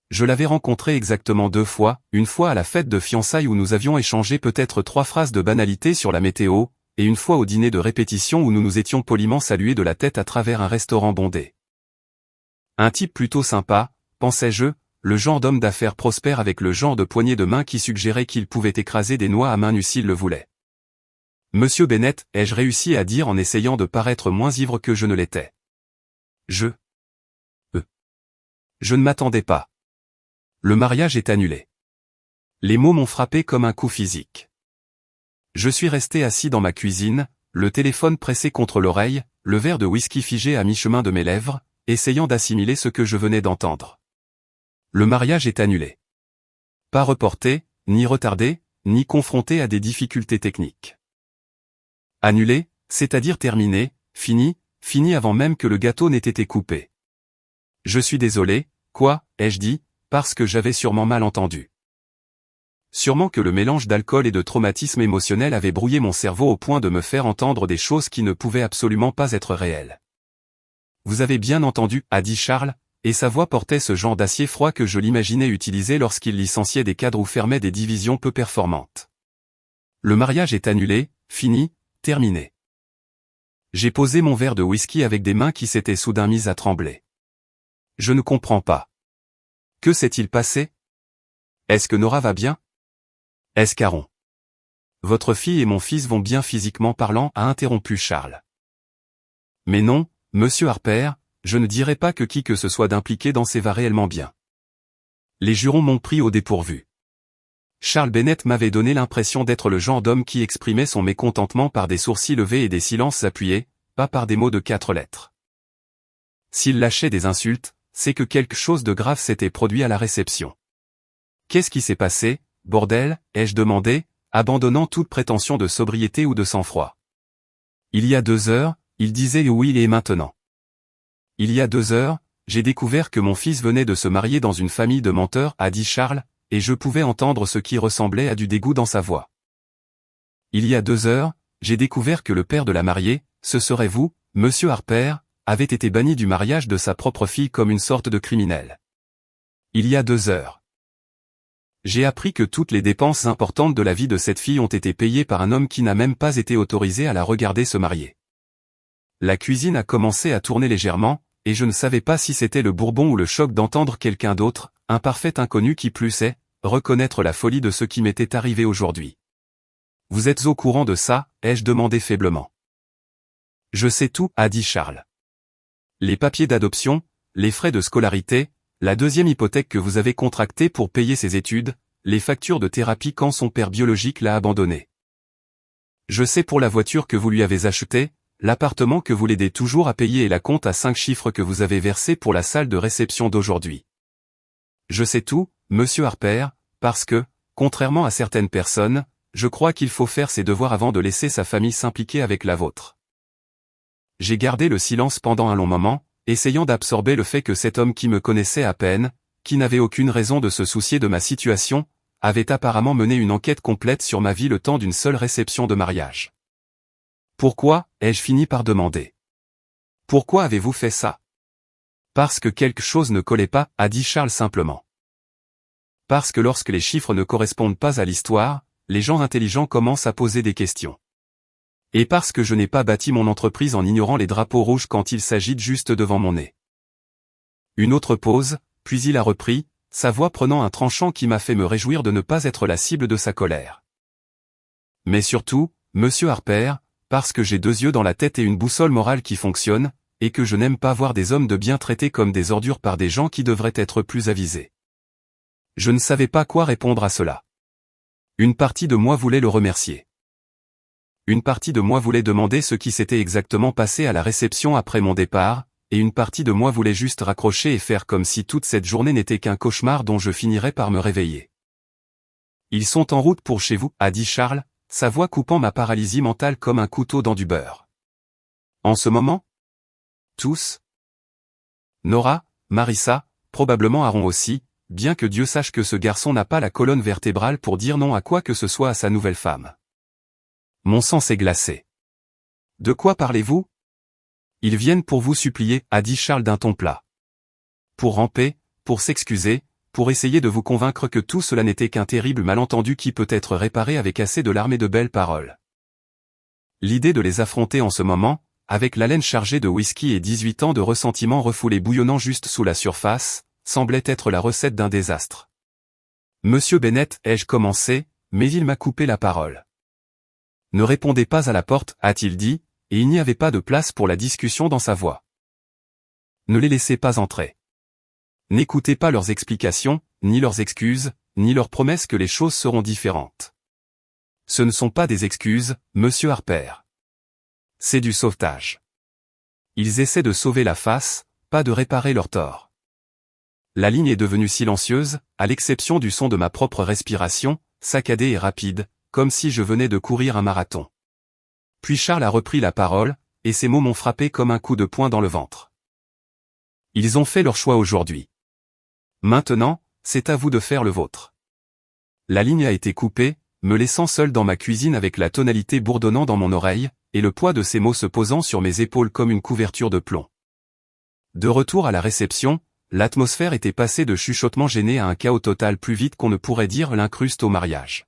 Je l'avais rencontré exactement 2 fois, une fois à la fête de fiançailles où nous avions échangé peut-être 3 phrases de banalité sur la météo, et une fois au dîner de répétition où nous nous étions poliment salués de la tête à travers un restaurant bondé. Un type plutôt sympa, pensais-je, le genre d'homme d'affaires prospère avec le genre de poignée de main qui suggérait qu'il pouvait écraser des noix à main nue s'il le voulait. Monsieur Bennett, ai-je réussi à dire en essayant de paraître moins ivre que je ne l'étais. Je ne m'attendais pas. Le mariage est annulé. Les mots m'ont frappé comme un coup physique. Je suis resté assis dans ma cuisine, le téléphone pressé contre l'oreille, le verre de whisky figé à mi-chemin de mes lèvres, essayant d'assimiler ce que je venais d'entendre. Le mariage est annulé. Pas reporté, ni retardé, ni confronté à des difficultés techniques. Annulé, c'est-à-dire terminé, fini avant même que le gâteau n'ait été coupé. Je suis désolé, quoi, ai-je dit, parce que j'avais sûrement mal entendu. Sûrement que le mélange d'alcool et de traumatisme émotionnel avait brouillé mon cerveau au point de me faire entendre des choses qui ne pouvaient absolument pas être réelles. Vous avez bien entendu, a dit Charles, et sa voix portait ce genre d'acier froid que je l'imaginais utiliser lorsqu'il licenciait des cadres ou fermait des divisions peu performantes. Le mariage est annulé, fini, terminé. J'ai posé mon verre de whisky avec des mains qui s'étaient soudain mises à trembler. Je ne comprends pas. Que s'est-il passé? Est-ce que Nora va bien? Est-ce qu'Aaron? Votre fille et mon fils vont bien physiquement parlant, a interrompu Charles. Mais non, monsieur Harper, je ne dirais pas que qui que ce soit d'impliqué dans ces va réellement bien. Les jurons m'ont pris au dépourvu. Charles Bennett m'avait donné l'impression d'être le genre d'homme qui exprimait son mécontentement par des sourcils levés et des silences appuyés, pas par des mots de 4 lettres. S'il lâchait des insultes, c'est que quelque chose de grave s'était produit à la réception. Qu'est-ce qui s'est passé, bordel, ai-je demandé, abandonnant toute prétention de sobriété ou de sang-froid. Il y a 2 heures, il disait oui et maintenant. Il y a 2 heures, j'ai découvert que mon fils venait de se marier dans une famille de menteurs, a dit Charles, et je pouvais entendre ce qui ressemblait à du dégoût dans sa voix. Il y a 2 heures, j'ai découvert que le père de la mariée, ce serait vous, monsieur Harper, avait été banni du mariage de sa propre fille comme une sorte de criminel. Il y a 2 heures. J'ai appris que toutes les dépenses importantes de la vie de cette fille ont été payées par un homme qui n'a même pas été autorisé à la regarder se marier. La cuisine a commencé à tourner légèrement, et je ne savais pas si c'était le bourbon ou le choc d'entendre quelqu'un d'autre, un parfait inconnu qui plus est, reconnaître la folie de ce qui m'était arrivé aujourd'hui. Vous êtes au courant de ça, ai-je demandé faiblement. Je sais tout, a dit Charles. Les papiers d'adoption, les frais de scolarité, la 2e hypothèque que vous avez contractée pour payer ses études, les factures de thérapie quand son père biologique l'a abandonné. Je sais pour la voiture que vous lui avez achetée, l'appartement que vous l'aidez toujours à payer et la compte à 5 chiffres que vous avez versé pour la salle de réception d'aujourd'hui. Je sais tout, monsieur Harper, parce que, contrairement à certaines personnes, je crois qu'il faut faire ses devoirs avant de laisser sa famille s'impliquer avec la vôtre. J'ai gardé le silence pendant un long moment, essayant d'absorber le fait que cet homme qui me connaissait à peine, qui n'avait aucune raison de se soucier de ma situation, avait apparemment mené une enquête complète sur ma vie le temps d'une seule réception de mariage. Pourquoi, ai-je fini par demander. Pourquoi avez-vous fait ça? Parce que quelque chose ne collait pas, a dit Charles simplement. Parce que lorsque les chiffres ne correspondent pas à l'histoire, les gens intelligents commencent à poser des questions. Et parce que je n'ai pas bâti mon entreprise en ignorant les drapeaux rouges quand ils s'agitent juste devant mon nez. Une autre pause, puis il a repris, sa voix prenant un tranchant qui m'a fait me réjouir de ne pas être la cible de sa colère. Mais surtout, monsieur Harper, parce que j'ai 2 yeux dans la tête et une boussole morale qui fonctionne, et que je n'aime pas voir des hommes de bien traités comme des ordures par des gens qui devraient être plus avisés. Je ne savais pas quoi répondre à cela. Une partie de moi voulait le remercier. Une partie de moi voulait demander ce qui s'était exactement passé à la réception après mon départ, et une partie de moi voulait juste raccrocher et faire comme si toute cette journée n'était qu'un cauchemar dont je finirais par me réveiller. Ils sont en route pour chez vous, a dit Charles, sa voix coupant ma paralysie mentale comme un couteau dans du beurre. En ce moment? Tous? Nora, Marissa, probablement Aaron aussi, bien que Dieu sache que ce garçon n'a pas la colonne vertébrale pour dire non à quoi que ce soit à sa nouvelle femme. Mon sang s'est glacé. De quoi parlez-vous? Ils viennent pour vous supplier, a dit Charles d'un ton plat. Pour ramper, pour s'excuser, pour essayer de vous convaincre que tout cela n'était qu'un terrible malentendu qui peut être réparé avec assez de larmes et de belles paroles. L'idée de les affronter en ce moment, avec l'haleine chargée de whisky et 18 ans de ressentiment refoulé bouillonnant juste sous la surface, semblait être la recette d'un désastre. Monsieur Bennett, ai-je commencé, mais il m'a coupé la parole. Ne répondez pas à la porte, a-t-il dit, et il n'y avait pas de place pour la discussion dans sa voix. Ne les laissez pas entrer. N'écoutez pas leurs explications, ni leurs excuses, ni leurs promesses que les choses seront différentes. Ce ne sont pas des excuses, monsieur Harper. C'est du sauvetage. Ils essaient de sauver la face, pas de réparer leur tort. La ligne est devenue silencieuse, à l'exception du son de ma propre respiration, saccadée et rapide, comme si je venais de courir un marathon. Puis Charles a repris la parole, et ces mots m'ont frappé comme un coup de poing dans le ventre. Ils ont fait leur choix aujourd'hui. Maintenant, c'est à vous de faire le vôtre. La ligne a été coupée, me laissant seul dans ma cuisine avec la tonalité bourdonnant dans mon oreille, et le poids de ces mots se posant sur mes épaules comme une couverture de plomb. De retour à la réception, l'atmosphère était passée de chuchotements gênés à un chaos total plus vite qu'on ne pourrait dire l'incruste au mariage.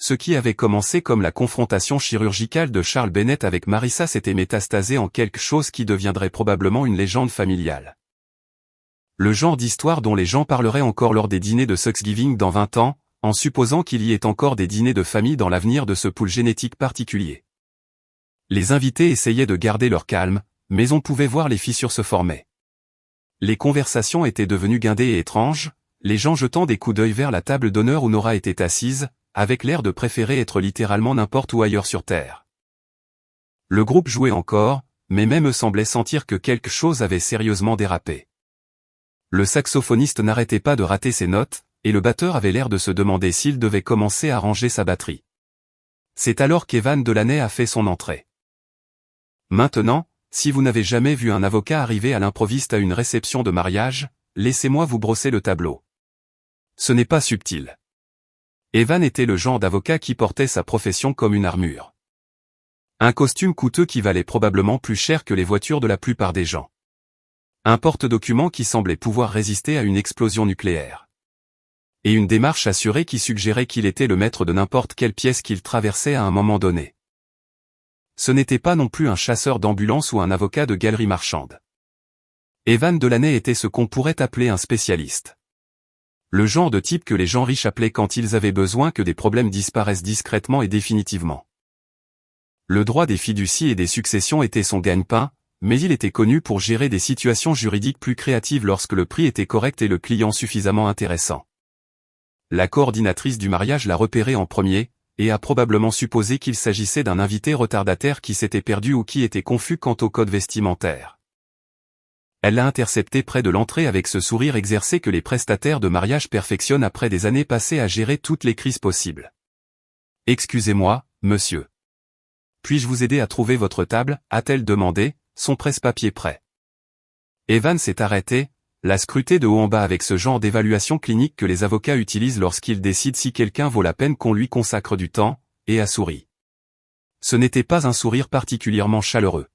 Ce qui avait commencé comme la confrontation chirurgicale de Charles Bennett avec Marissa s'était métastasé en quelque chose qui deviendrait probablement une légende familiale. Le genre d'histoire dont les gens parleraient encore lors des dîners de Thanksgiving dans 20 ans, en supposant qu'il y ait encore des dîners de famille dans l'avenir de ce pool génétique particulier. Les invités essayaient de garder leur calme, mais on pouvait voir les fissures se former. Les conversations étaient devenues guindées et étranges, les gens jetant des coups d'œil vers la table d'honneur où Nora était assise, avec l'air de préférer être littéralement n'importe où ailleurs sur Terre. Le groupe jouait encore, mais même semblait sentir que quelque chose avait sérieusement dérapé. Le saxophoniste n'arrêtait pas de rater ses notes, et le batteur avait l'air de se demander s'il devait commencer à ranger sa batterie. C'est alors qu'Evan Delaney a fait son entrée. Maintenant, si vous n'avez jamais vu un avocat arriver à l'improviste à une réception de mariage, laissez-moi vous brosser le tableau. Ce n'est pas subtil. Evan était le genre d'avocat qui portait sa profession comme une armure. Un costume coûteux qui valait probablement plus cher que les voitures de la plupart des gens. Un porte-document qui semblait pouvoir résister à une explosion nucléaire. Et une démarche assurée qui suggérait qu'il était le maître de n'importe quelle pièce qu'il traversait à un moment donné. Ce n'était pas non plus un chasseur d'ambulance ou un avocat de galerie marchande. Evan Delaney était ce qu'on pourrait appeler un spécialiste. Le genre de type que les gens riches appelaient quand ils avaient besoin que des problèmes disparaissent discrètement et définitivement. Le droit des fiducies et des successions était son gagne-pain, mais il était connu pour gérer des situations juridiques plus créatives lorsque le prix était correct et le client suffisamment intéressant. La coordinatrice du mariage l'a repéré en premier, et a probablement supposé qu'il s'agissait d'un invité retardataire qui s'était perdu ou qui était confus quant au code vestimentaire. Elle l'a intercepté près de l'entrée avec ce sourire exercé que les prestataires de mariage perfectionnent après des années passées à gérer toutes les crises possibles. « Excusez-moi, monsieur. Puis-je vous aider à trouver votre table ?» a-t-elle demandé, son presse-papier prêt. Evan s'est arrêté, l'a scruté de haut en bas avec ce genre d'évaluation clinique que les avocats utilisent lorsqu'ils décident si quelqu'un vaut la peine qu'on lui consacre du temps, et a souri. Ce n'était pas un sourire particulièrement chaleureux.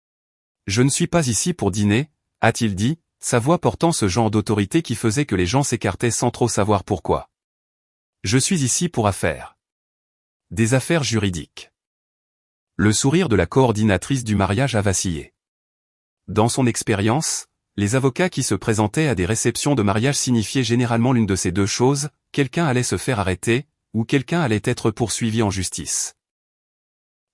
« Je ne suis pas ici pour dîner, » a-t-il dit, sa voix portant ce genre d'autorité qui faisait que les gens s'écartaient sans trop savoir pourquoi. « Je suis ici pour affaires. Des affaires juridiques. » Le sourire de la coordinatrice du mariage a vacillé. Dans son expérience, les avocats qui se présentaient à des réceptions de mariage signifiaient généralement l'une de ces deux choses, quelqu'un allait se faire arrêter, ou quelqu'un allait être poursuivi en justice.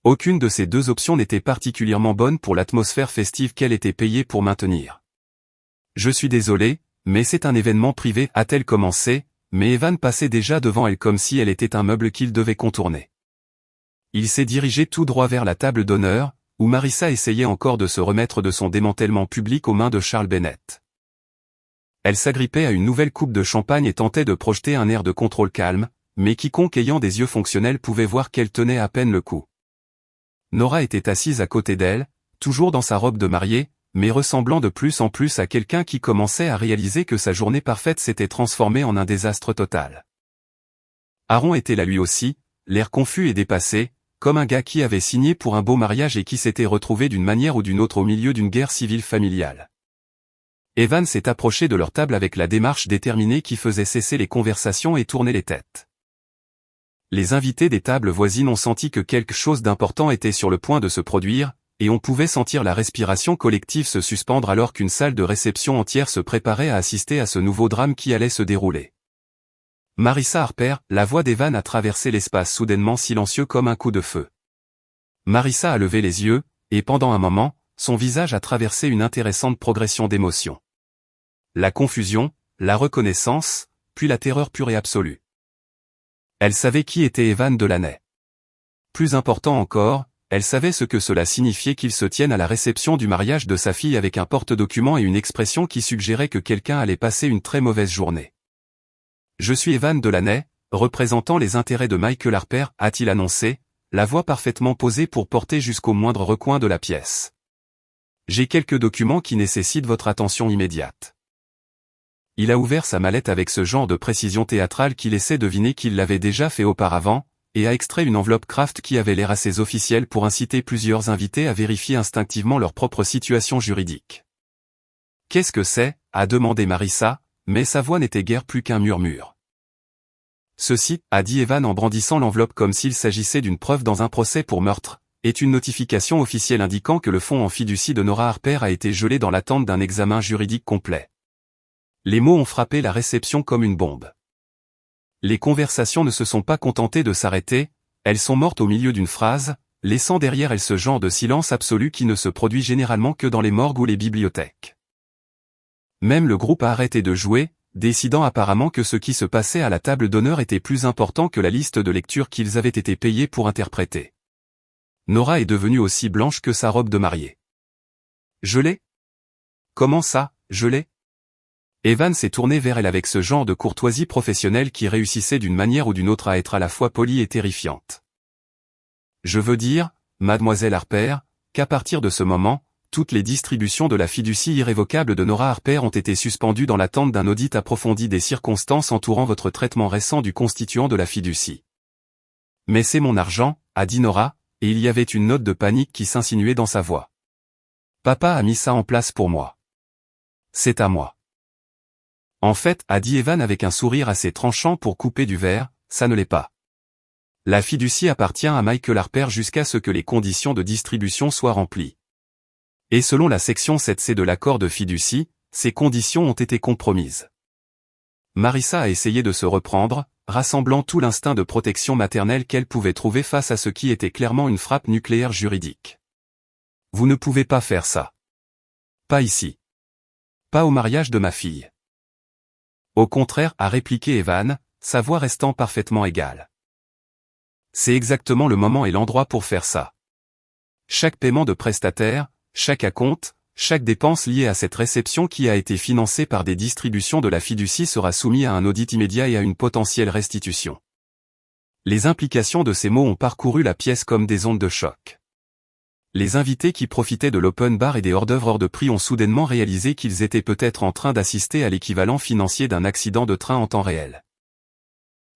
Aucune de ces deux options n'était particulièrement bonne pour l'atmosphère festive qu'elle était payée pour maintenir. « Je suis désolé, mais c'est un événement privé » a-t-elle commencé, mais Evan passait déjà devant elle comme si elle était un meuble qu'il devait contourner. Il s'est dirigé tout droit vers la table d'honneur, où Marissa essayait encore de se remettre de son démantèlement public aux mains de Charles Bennett. Elle s'agrippait à une nouvelle coupe de champagne et tentait de projeter un air de contrôle calme, mais quiconque ayant des yeux fonctionnels pouvait voir qu'elle tenait à peine le coup. Nora était assise à côté d'elle, toujours dans sa robe de mariée, mais ressemblant de plus en plus à quelqu'un qui commençait à réaliser que sa journée parfaite s'était transformée en un désastre total. Aaron était là lui aussi, l'air confus et dépassé, comme un gars qui avait signé pour un beau mariage et qui s'était retrouvé d'une manière ou d'une autre au milieu d'une guerre civile familiale. Evan s'est approché de leur table avec la démarche déterminée qui faisait cesser les conversations et tourner les têtes. Les invités des tables voisines ont senti que quelque chose d'important était sur le point de se produire, et on pouvait sentir la respiration collective se suspendre alors qu'une salle de réception entière se préparait à assister à ce nouveau drame qui allait se dérouler. Marissa Harper, la voix d'Evan a traversé l'espace soudainement silencieux comme un coup de feu. Marissa a levé les yeux, et pendant un moment, son visage a traversé une intéressante progression d'émotions. La confusion, la reconnaissance, puis la terreur pure et absolue. Elle savait qui était Evan Delaney. Plus important encore, elle savait ce que cela signifiait qu'il se tienne à la réception du mariage de sa fille avec un porte-document et une expression qui suggérait que quelqu'un allait passer une très mauvaise journée. « Je suis Evan Delaney, représentant les intérêts de Michael Harper » a-t-il annoncé, la voix parfaitement posée pour porter jusqu'au moindre recoin de la pièce. « J'ai quelques documents qui nécessitent votre attention immédiate. » Il a ouvert sa mallette avec ce genre de précision théâtrale qui laissait deviner qu'il l'avait déjà fait auparavant, et a extrait une enveloppe Kraft qui avait l'air assez officielle pour inciter plusieurs invités à vérifier instinctivement leur propre situation juridique. « Qu'est-ce que c'est » a demandé Marissa, mais sa voix n'était guère plus qu'un murmure. Ceci, a dit Evan en brandissant l'enveloppe comme s'il s'agissait d'une preuve dans un procès pour meurtre, est une notification officielle indiquant que le fonds en fiducie de Nora Harper a été gelé dans l'attente d'un examen juridique complet. Les mots ont frappé la réception comme une bombe. Les conversations ne se sont pas contentées de s'arrêter, elles sont mortes au milieu d'une phrase, laissant derrière elles ce genre de silence absolu qui ne se produit généralement que dans les morgues ou les bibliothèques. Même le groupe a arrêté de jouer, décidant apparemment que ce qui se passait à la table d'honneur était plus important que la liste de lecture qu'ils avaient été payés pour interpréter. Nora est devenue aussi blanche que sa robe de mariée. Gelée ? Comment ça, gelée ? Evan s'est tourné vers elle avec ce genre de courtoisie professionnelle qui réussissait d'une manière ou d'une autre à être à la fois polie et terrifiante. Je veux dire, mademoiselle Harper, qu'à partir de ce moment, toutes les distributions de la fiducie irrévocable de Nora Harper ont été suspendues dans l'attente d'un audit approfondi des circonstances entourant votre traitement récent du constituant de la fiducie. Mais c'est mon argent, a dit Nora, et il y avait une note de panique qui s'insinuait dans sa voix. Papa a mis ça en place pour moi. C'est à moi. En fait, a dit Evan avec un sourire assez tranchant pour couper du verre, ça ne l'est pas. La fiducie appartient à Michael Harper jusqu'à ce que les conditions de distribution soient remplies. Et selon la section 7C de l'accord de fiducie, ces conditions ont été compromises. Marissa a essayé de se reprendre, rassemblant tout l'instinct de protection maternelle qu'elle pouvait trouver face à ce qui était clairement une frappe nucléaire juridique. Vous ne pouvez pas faire ça. Pas ici. Pas au mariage de ma fille. Au contraire, a répliqué Evan, sa voix restant parfaitement égale. C'est exactement le moment et l'endroit pour faire ça. Chaque paiement de prestataire, chaque acompte, chaque dépense liée à cette réception qui a été financée par des distributions de la fiducie sera soumis à un audit immédiat et à une potentielle restitution. Les implications de ces mots ont parcouru la pièce comme des ondes de choc. Les invités qui profitaient de l'open bar et des hors-d'œuvre hors de prix ont soudainement réalisé qu'ils étaient peut-être en train d'assister à l'équivalent financier d'un accident de train en temps réel.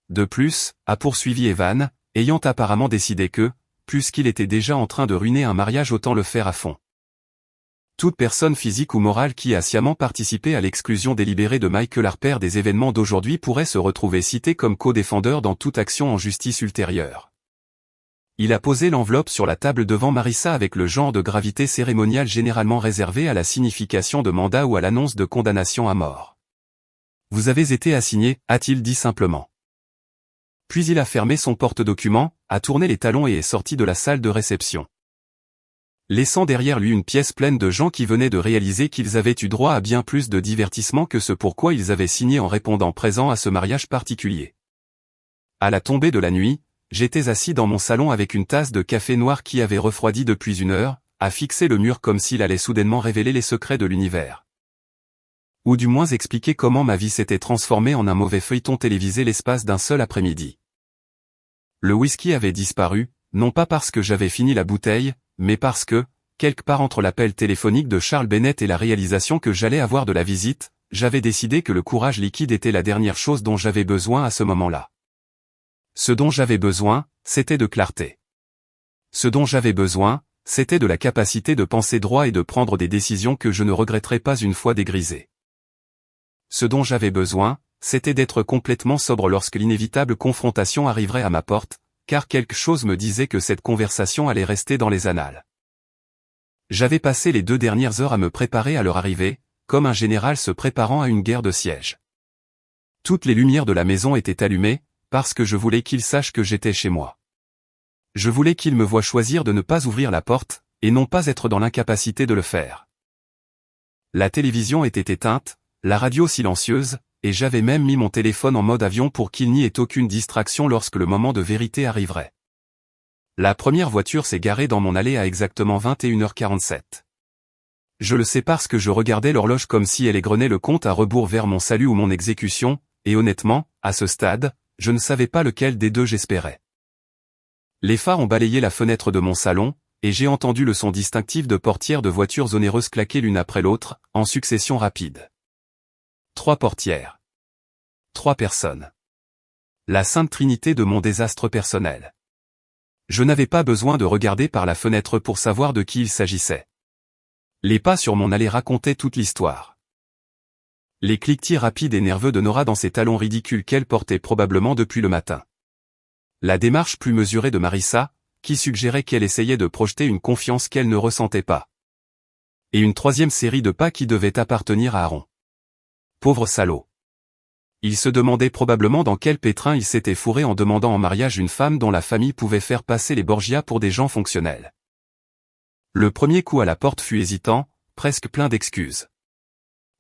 De plus, a poursuivi Evan, ayant apparemment décidé que, puisqu'il était déjà en train de ruiner un mariage autant le faire à fond. Toute personne physique ou morale qui a sciemment participé à l'exclusion délibérée de Michael Harper des événements d'aujourd'hui pourrait se retrouver citée comme co-défendeur dans toute action en justice ultérieure. Il a posé l'enveloppe sur la table devant Marissa avec le genre de gravité cérémoniale généralement réservé à la signification de mandat ou à l'annonce de condamnation à mort. Vous avez été assigné, a-t-il dit simplement. Puis il a fermé son porte-documents, a tourné les talons et est sorti de la salle de réception. Laissant derrière lui une pièce pleine de gens qui venaient de réaliser qu'ils avaient eu droit à bien plus de divertissement que ce pourquoi ils avaient signé en répondant présent à ce mariage particulier. À la tombée de la nuit, j'étais assis dans mon salon avec une tasse de café noir qui avait refroidi depuis une heure, à fixer le mur comme s'il allait soudainement révéler les secrets de l'univers. Ou du moins expliquer comment ma vie s'était transformée en un mauvais feuilleton télévisé l'espace d'un seul après-midi. Le whisky avait disparu, non pas parce que j'avais fini la bouteille, mais parce que, quelque part entre l'appel téléphonique de Charles Bennett et la réalisation que j'allais avoir de la visite, j'avais décidé que le courage liquide était la dernière chose dont j'avais besoin à ce moment-là. Ce dont j'avais besoin, c'était de clarté. Ce dont j'avais besoin, c'était de la capacité de penser droit et de prendre des décisions que je ne regretterais pas une fois dégrisées. Ce dont j'avais besoin, c'était d'être complètement sobre lorsque l'inévitable confrontation arriverait à ma porte, car quelque chose me disait que cette conversation allait rester dans les annales. J'avais passé les 2 dernières heures à me préparer à leur arrivée, comme un général se préparant à une guerre de siège. Toutes les lumières de la maison étaient allumées, parce que je voulais qu'ils sachent que j'étais chez moi. Je voulais qu'ils me voient choisir de ne pas ouvrir la porte, et non pas être dans l'incapacité de le faire. La télévision était éteinte, la radio silencieuse, et j'avais même mis mon téléphone en mode avion pour qu'il n'y ait aucune distraction lorsque le moment de vérité arriverait. La première voiture s'est garée dans mon allée à exactement 21h47. Je le sais parce que je regardais l'horloge comme si elle égrenait le compte à rebours vers mon salut ou mon exécution, et honnêtement, à ce stade, je ne savais pas lequel des deux j'espérais. Les phares ont balayé la fenêtre de mon salon, et j'ai entendu le son distinctif de portières de voitures onéreuses claquer l'une après l'autre, en succession rapide. 3 portières. 3 personnes. La sainte trinité de mon désastre personnel. Je n'avais pas besoin de regarder par la fenêtre pour savoir de qui il s'agissait. Les pas sur mon allée racontaient toute l'histoire. Les cliquetis rapides et nerveux de Nora dans ses talons ridicules qu'elle portait probablement depuis le matin. La démarche plus mesurée de Marissa, qui suggérait qu'elle essayait de projeter une confiance qu'elle ne ressentait pas. Et une troisième série de pas qui devait appartenir à Aaron. Pauvre salaud. Il se demandait probablement dans quel pétrin il s'était fourré en demandant en mariage une femme dont la famille pouvait faire passer les Borgia pour des gens fonctionnels. Le premier coup à la porte fut hésitant, presque plein d'excuses.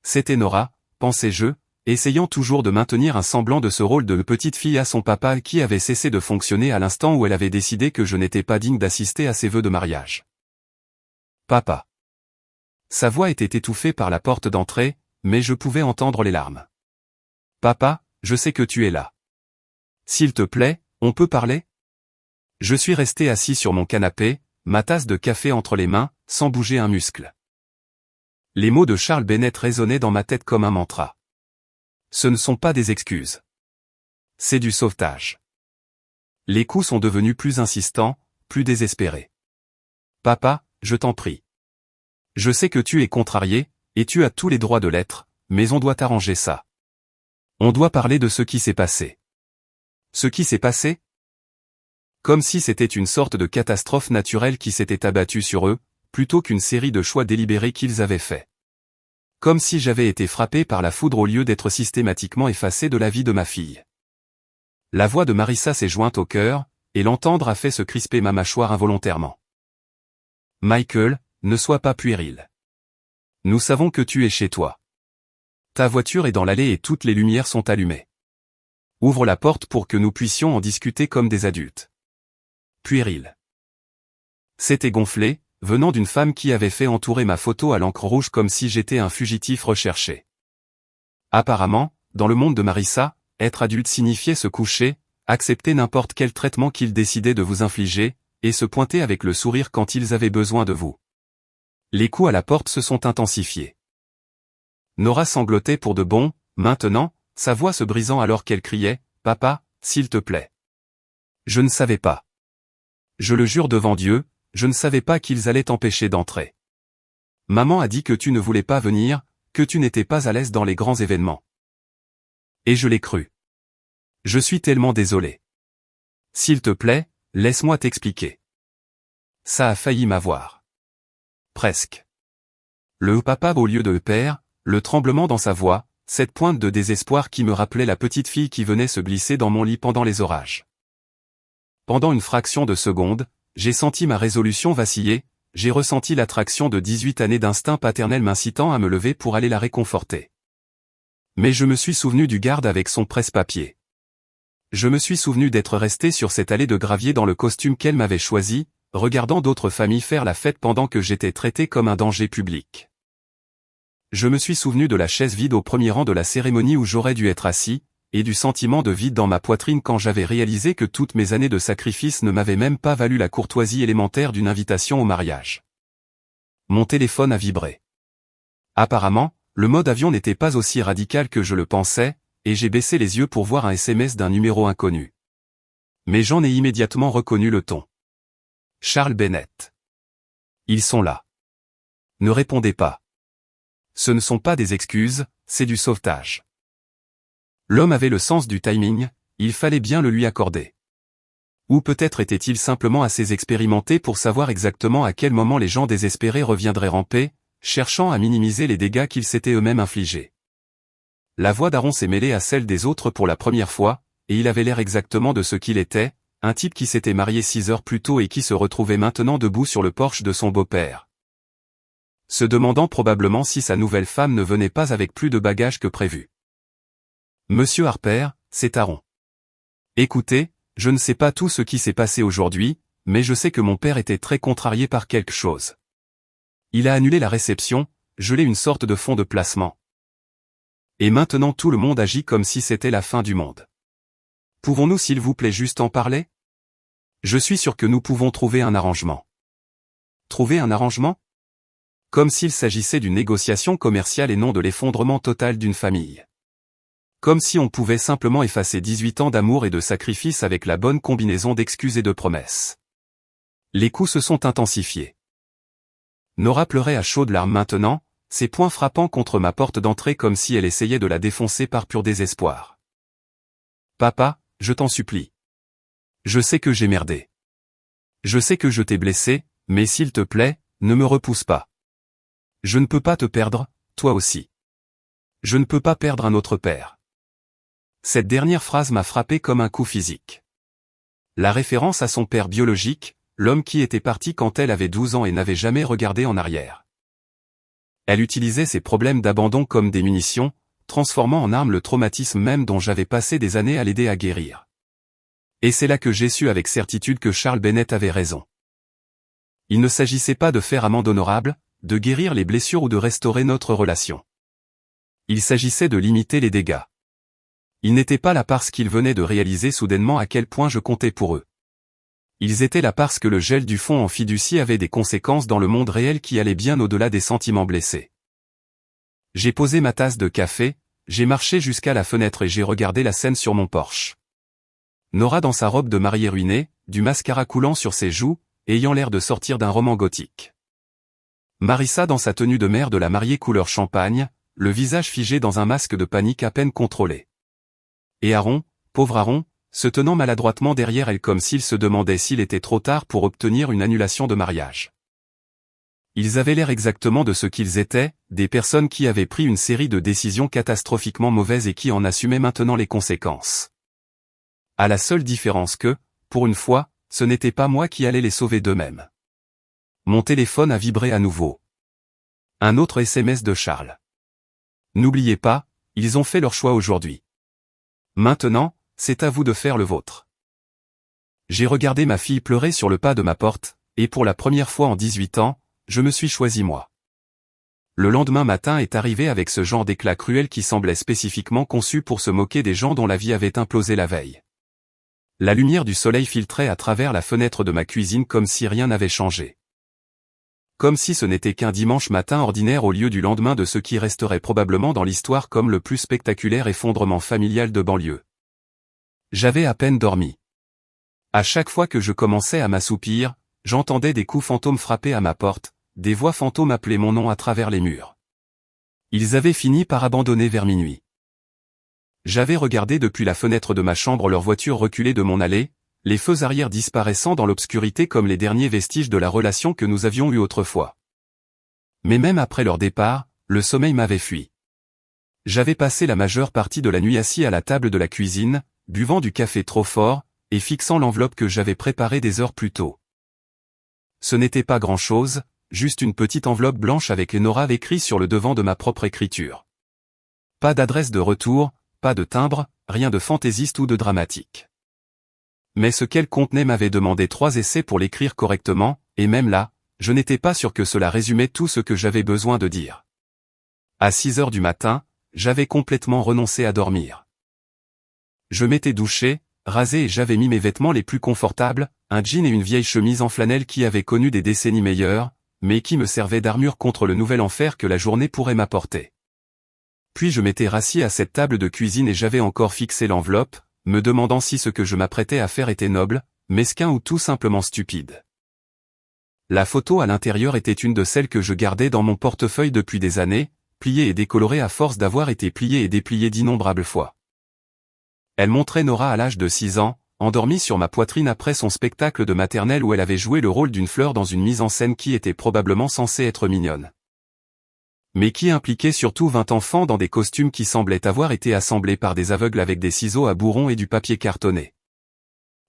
C'était Nora, pensais-je, essayant toujours de maintenir un semblant de ce rôle de petite fille à son papa qui avait cessé de fonctionner à l'instant où elle avait décidé que je n'étais pas digne d'assister à ses vœux de mariage. Papa. Sa voix était étouffée par la porte d'entrée, mais je pouvais entendre les larmes. Papa, je sais que tu es là. S'il te plaît, on peut parler? Je suis resté assis sur mon canapé, ma tasse de café entre les mains, sans bouger un muscle. Les mots de Charles Bennett résonnaient dans ma tête comme un mantra. Ce ne sont pas des excuses. C'est du sauvetage. Les coups sont devenus plus insistants, plus désespérés. Papa, je t'en prie. Je sais que tu es contrarié, et tu as tous les droits de l'être, mais on doit arranger ça. On doit parler de ce qui s'est passé. Ce qui s'est passé? Comme si c'était une sorte de catastrophe naturelle qui s'était abattue sur eux, plutôt qu'une série de choix délibérés qu'ils avaient faits. Comme si j'avais été frappé par la foudre au lieu d'être systématiquement effacé de la vie de ma fille. La voix de Marissa s'est jointe au cœur, et l'entendre a fait se crisper ma mâchoire involontairement. Michael, ne sois pas puéril. Nous savons que tu es chez toi. Ta voiture est dans l'allée et toutes les lumières sont allumées. Ouvre la porte pour que nous puissions en discuter comme des adultes. Puéril. C'était gonflé, venant d'une femme qui avait fait entourer ma photo à l'encre rouge comme si j'étais un fugitif recherché. Apparemment, dans le monde de Marissa, être adulte signifiait se coucher, accepter n'importe quel traitement qu'ils décidaient de vous infliger, et se pointer avec le sourire quand ils avaient besoin de vous. Les coups à la porte se sont intensifiés. Nora sanglotait pour de bon, maintenant, sa voix se brisant alors qu'elle criait « Papa, s'il te plaît. » Je ne savais pas. Je le jure devant Dieu, je ne savais pas qu'ils allaient t'empêcher d'entrer. Maman a dit que tu ne voulais pas venir, que tu n'étais pas à l'aise dans les grands événements. Et je l'ai cru. Je suis tellement désolé. S'il te plaît, laisse-moi t'expliquer. Ça a failli m'avoir. Presque. Le papa au lieu de père, le tremblement dans sa voix, cette pointe de désespoir qui me rappelait la petite fille qui venait se glisser dans mon lit pendant les orages. Pendant une fraction de seconde, j'ai senti ma résolution vaciller, j'ai ressenti l'attraction de 18 années d'instinct paternel m'incitant à me lever pour aller la réconforter. Mais je me suis souvenu du garde avec son presse-papier. Je me suis souvenu d'être resté sur cette allée de gravier dans le costume qu'elle m'avait choisi, regardant d'autres familles faire la fête pendant que j'étais traité comme un danger public. Je me suis souvenu de la chaise vide au premier rang de la cérémonie où j'aurais dû être assis, et du sentiment de vide dans ma poitrine quand j'avais réalisé que toutes mes années de sacrifice ne m'avaient même pas valu la courtoisie élémentaire d'une invitation au mariage. Mon téléphone a vibré. Apparemment, le mode avion n'était pas aussi radical que je le pensais, et j'ai baissé les yeux pour voir un SMS d'un numéro inconnu. Mais j'en ai immédiatement reconnu le ton. Charles Bennett. Ils sont là. Ne répondez pas. Ce ne sont pas des excuses, c'est du sauvetage. L'homme avait le sens du timing, il fallait bien le lui accorder. Ou peut-être était-il simplement assez expérimenté pour savoir exactement à quel moment les gens désespérés reviendraient ramper, cherchant à minimiser les dégâts qu'ils s'étaient eux-mêmes infligés. La voix d'Aaron s'est mêlée à celle des autres pour la première fois, et il avait l'air exactement de ce qu'il était, un type qui s'était marié 6 heures plus tôt et qui se retrouvait maintenant debout sur le porche de son beau-père. Se demandant probablement si sa nouvelle femme ne venait pas avec plus de bagages que prévu. Monsieur Harper, c'est Aaron. Écoutez, je ne sais pas tout ce qui s'est passé aujourd'hui, mais je sais que mon père était très contrarié par quelque chose. Il a annulé la réception, gelé une sorte de fonds de placement. Et maintenant tout le monde agit comme si c'était la fin du monde. Pouvons-nous s'il vous plaît juste en parler? Je suis sûr que nous pouvons trouver un arrangement. Trouver un arrangement? Comme s'il s'agissait d'une négociation commerciale et non de l'effondrement total d'une famille. Comme si on pouvait simplement effacer 18 ans d'amour et de sacrifice avec la bonne combinaison d'excuses et de promesses. Les coups se sont intensifiés. Nora pleurait à chaudes larmes maintenant, ses poings frappant contre ma porte d'entrée comme si elle essayait de la défoncer par pur désespoir. « Papa, je t'en supplie. Je sais que j'ai merdé. Je sais que je t'ai blessé, mais s'il te plaît, ne me repousse pas. Je ne peux pas te perdre, toi aussi. Je ne peux pas perdre un autre père. » Cette dernière phrase m'a frappé comme un coup physique. La référence à son père biologique, l'homme qui était parti quand elle avait 12 ans et n'avait jamais regardé en arrière. Elle utilisait ses problèmes d'abandon comme des munitions, transformant en arme le traumatisme même dont j'avais passé des années à l'aider à guérir. Et c'est là que j'ai su avec certitude que Charles Bennett avait raison. Il ne s'agissait pas de faire amende honorable, de guérir les blessures ou de restaurer notre relation. Il s'agissait de limiter les dégâts. Ils n'étaient pas là parce qu'ils venaient de réaliser soudainement à quel point je comptais pour eux. Ils étaient là parce que le gel du fond en fiducie avait des conséquences dans le monde réel qui allaient bien au-delà des sentiments blessés. J'ai posé ma tasse de café, j'ai marché jusqu'à la fenêtre et j'ai regardé la scène sur mon porche. Nora dans sa robe de mariée ruinée, du mascara coulant sur ses joues, ayant l'air de sortir d'un roman gothique. Marissa dans sa tenue de mère de la mariée couleur champagne, le visage figé dans un masque de panique à peine contrôlé. Et Aaron, pauvre Aaron, se tenant maladroitement derrière elle comme s'il se demandait s'il était trop tard pour obtenir une annulation de mariage. Ils avaient l'air exactement de ce qu'ils étaient, des personnes qui avaient pris une série de décisions catastrophiquement mauvaises et qui en assumaient maintenant les conséquences. À la seule différence que, pour une fois, ce n'était pas moi qui allais les sauver d'eux-mêmes. Mon téléphone a vibré à nouveau. Un autre SMS de Charles. N'oubliez pas, ils ont fait leur choix aujourd'hui. Maintenant, c'est à vous de faire le vôtre. J'ai regardé ma fille pleurer sur le pas de ma porte, et pour la première fois en 18 ans, je me suis choisi moi. Le lendemain matin est arrivé avec ce genre d'éclat cruel qui semblait spécifiquement conçu pour se moquer des gens dont la vie avait implosé la veille. La lumière du soleil filtrait à travers la fenêtre de ma cuisine comme si rien n'avait changé. Comme si ce n'était qu'un dimanche matin ordinaire au lieu du lendemain de ce qui resterait probablement dans l'histoire comme le plus spectaculaire effondrement familial de banlieue. J'avais à peine dormi. À chaque fois que je commençais à m'assoupir, j'entendais des coups fantômes frapper à ma porte, des voix fantômes appeler mon nom à travers les murs. Ils avaient fini par abandonner vers minuit. J'avais regardé depuis la fenêtre de ma chambre leur voiture reculer de mon allée, les feux arrière disparaissant dans l'obscurité comme les derniers vestiges de la relation que nous avions eue autrefois. Mais même après leur départ, le sommeil m'avait fui. J'avais passé la majeure partie de la nuit assis à la table de la cuisine, buvant du café trop fort, et fixant l'enveloppe que j'avais préparée des heures plus tôt. Ce n'était pas grand-chose, juste une petite enveloppe blanche avec les Nora écrits sur le devant de ma propre écriture. Pas d'adresse de retour, pas de timbre, rien de fantaisiste ou de dramatique. Mais ce qu'elle contenait m'avait demandé 3 essais pour l'écrire correctement, et même là, je n'étais pas sûr que cela résumait tout ce que j'avais besoin de dire. À 6 heures du matin, j'avais complètement renoncé à dormir. Je m'étais douché, rasé et j'avais mis mes vêtements les plus confortables, un jean et une vieille chemise en flanelle qui avaient connu des décennies meilleures, mais qui me servaient d'armure contre le nouvel enfer que la journée pourrait m'apporter. Puis je m'étais rassis à cette table de cuisine et j'avais encore fixé l'enveloppe, me demandant si ce que je m'apprêtais à faire était noble, mesquin ou tout simplement stupide. La photo à l'intérieur était une de celles que je gardais dans mon portefeuille depuis des années, pliée et décolorée à force d'avoir été pliée et dépliée d'innombrables fois. Elle montrait Nora à l'âge de 6 ans, endormie sur ma poitrine après son spectacle de maternelle où elle avait joué le rôle d'une fleur dans une mise en scène qui était probablement censée être mignonne. Mais qui impliquait surtout 20 enfants dans des costumes qui semblaient avoir été assemblés par des aveugles avec des ciseaux à bourron et du papier cartonné.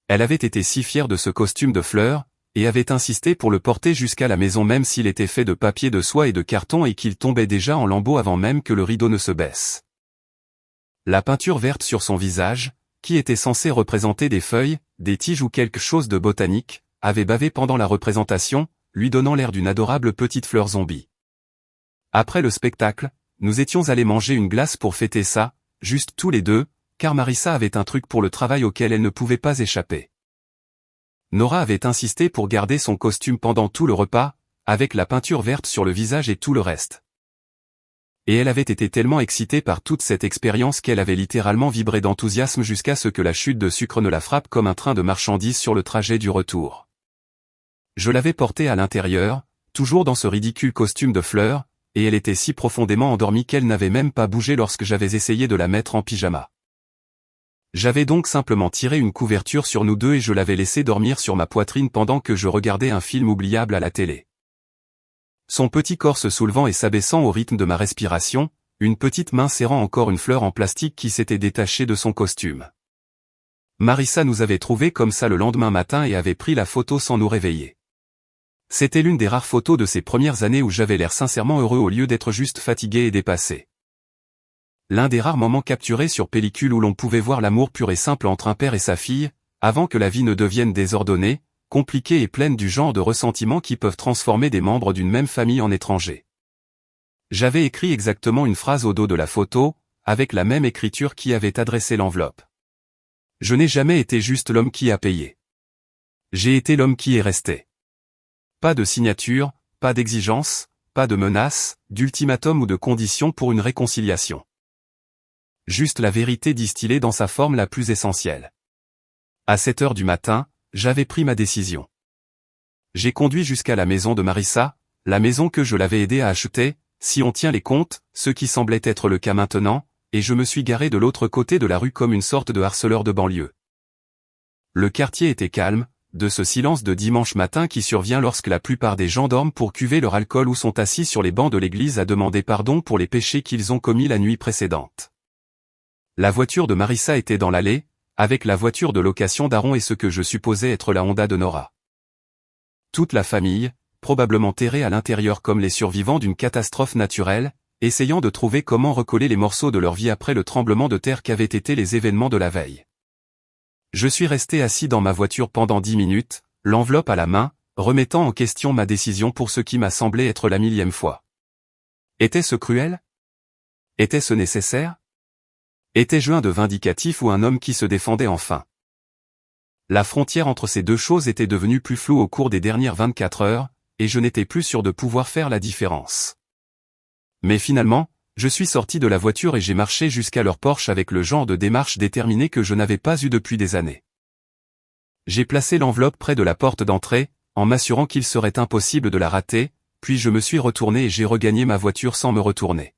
Elle avait été si fière de ce costume de fleurs, et avait insisté pour le porter jusqu'à la maison même s'il était fait de papier de soie et de carton et qu'il tombait déjà en lambeaux avant même que le rideau ne se baisse. La peinture verte sur son visage, qui était censée représenter des feuilles, des tiges ou quelque chose de botanique, avait bavé pendant la représentation, lui donnant l'air d'une adorable petite fleur zombie. Après le spectacle, nous étions allés manger une glace pour fêter ça, juste tous les deux, car Marissa avait un truc pour le travail auquel elle ne pouvait pas échapper. Nora avait insisté pour garder son costume pendant tout le repas, avec la peinture verte sur le visage et tout le reste. Et elle avait été tellement excitée par toute cette expérience qu'elle avait littéralement vibré d'enthousiasme jusqu'à ce que la chute de sucre ne la frappe comme un train de marchandises sur le trajet du retour. Je l'avais portée à l'intérieur, toujours dans ce ridicule costume de fleurs, et elle était si profondément endormie qu'elle n'avait même pas bougé lorsque j'avais essayé de la mettre en pyjama. J'avais donc simplement tiré une couverture sur nous deux et je l'avais laissée dormir sur ma poitrine pendant que je regardais un film oubliable à la télé. Son petit corps se soulevant et s'abaissant au rythme de ma respiration, une petite main serrant encore une fleur en plastique qui s'était détachée de son costume. Marissa nous avait trouvés comme ça le lendemain matin et avait pris la photo sans nous réveiller. C'était l'une des rares photos de ces premières années où j'avais l'air sincèrement heureux au lieu d'être juste fatigué et dépassé. L'un des rares moments capturés sur pellicule où l'on pouvait voir l'amour pur et simple entre un père et sa fille, avant que la vie ne devienne désordonnée, compliquée et pleine du genre de ressentiments qui peuvent transformer des membres d'une même famille en étrangers. J'avais écrit exactement une phrase au dos de la photo, avec la même écriture qui avait adressé l'enveloppe. Je n'ai jamais été juste l'homme qui a payé. J'ai été l'homme qui est resté. Pas de signature, pas d'exigence, pas de menace, d'ultimatum ou de condition pour une réconciliation. Juste la vérité distillée dans sa forme la plus essentielle. À 7 heures du matin, j'avais pris ma décision. J'ai conduit jusqu'à la maison de Marissa, la maison que je l'avais aidé à acheter, si on tient les comptes, ce qui semblait être le cas maintenant, et je me suis garé de l'autre côté de la rue comme une sorte de harceleur de banlieue. Le quartier était calme, de ce silence de dimanche matin qui survient lorsque la plupart des gens dorment pour cuver leur alcool ou sont assis sur les bancs de l'église à demander pardon pour les péchés qu'ils ont commis la nuit précédente. La voiture de Marissa était dans l'allée, avec la voiture de location d'Aaron et ce que je supposais être la Honda de Nora. Toute la famille, probablement terrée à l'intérieur comme les survivants d'une catastrophe naturelle, essayant de trouver comment recoller les morceaux de leur vie après le tremblement de terre qu'avaient été les événements de la veille. Je suis resté assis dans ma voiture pendant 10 minutes, l'enveloppe à la main, remettant en question ma décision pour ce qui m'a semblé être la 1000e fois. Était-ce cruel? Était-ce nécessaire? Étais-je un de vindicatif ou un homme qui se défendait enfin? La frontière entre ces deux choses était devenue plus floue au cours des dernières 24 heures, et je n'étais plus sûr de pouvoir faire la différence. Mais finalement, je suis sorti de la voiture et j'ai marché jusqu'à leur Porsche avec le genre de démarche déterminée que je n'avais pas eu depuis des années. J'ai placé l'enveloppe près de la porte d'entrée, en m'assurant qu'il serait impossible de la rater, puis je me suis retourné et j'ai regagné ma voiture sans me retourner.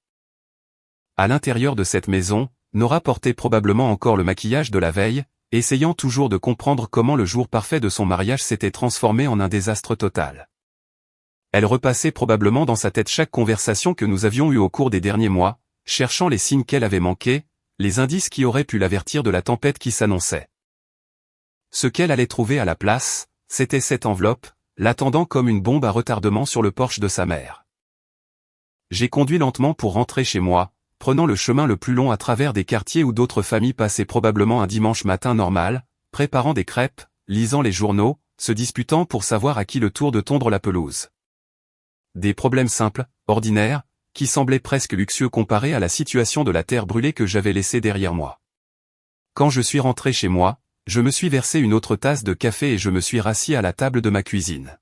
À l'intérieur de cette maison, Nora portait probablement encore le maquillage de la veille, essayant toujours de comprendre comment le jour parfait de son mariage s'était transformé en un désastre total. Elle repassait probablement dans sa tête chaque conversation que nous avions eue au cours des derniers mois, cherchant les signes qu'elle avait manqués, les indices qui auraient pu l'avertir de la tempête qui s'annonçait. Ce qu'elle allait trouver à la place, c'était cette enveloppe, l'attendant comme une bombe à retardement sur le porche de sa mère. J'ai conduit lentement pour rentrer chez moi, prenant le chemin le plus long à travers des quartiers où d'autres familles passaient probablement un dimanche matin normal, préparant des crêpes, lisant les journaux, se disputant pour savoir à qui le tour de tondre la pelouse. Des problèmes simples, ordinaires, qui semblaient presque luxueux comparés à la situation de la terre brûlée que j'avais laissée derrière moi. Quand je suis rentré chez moi, je me suis versé une autre tasse de café et je me suis rassis à la table de ma cuisine.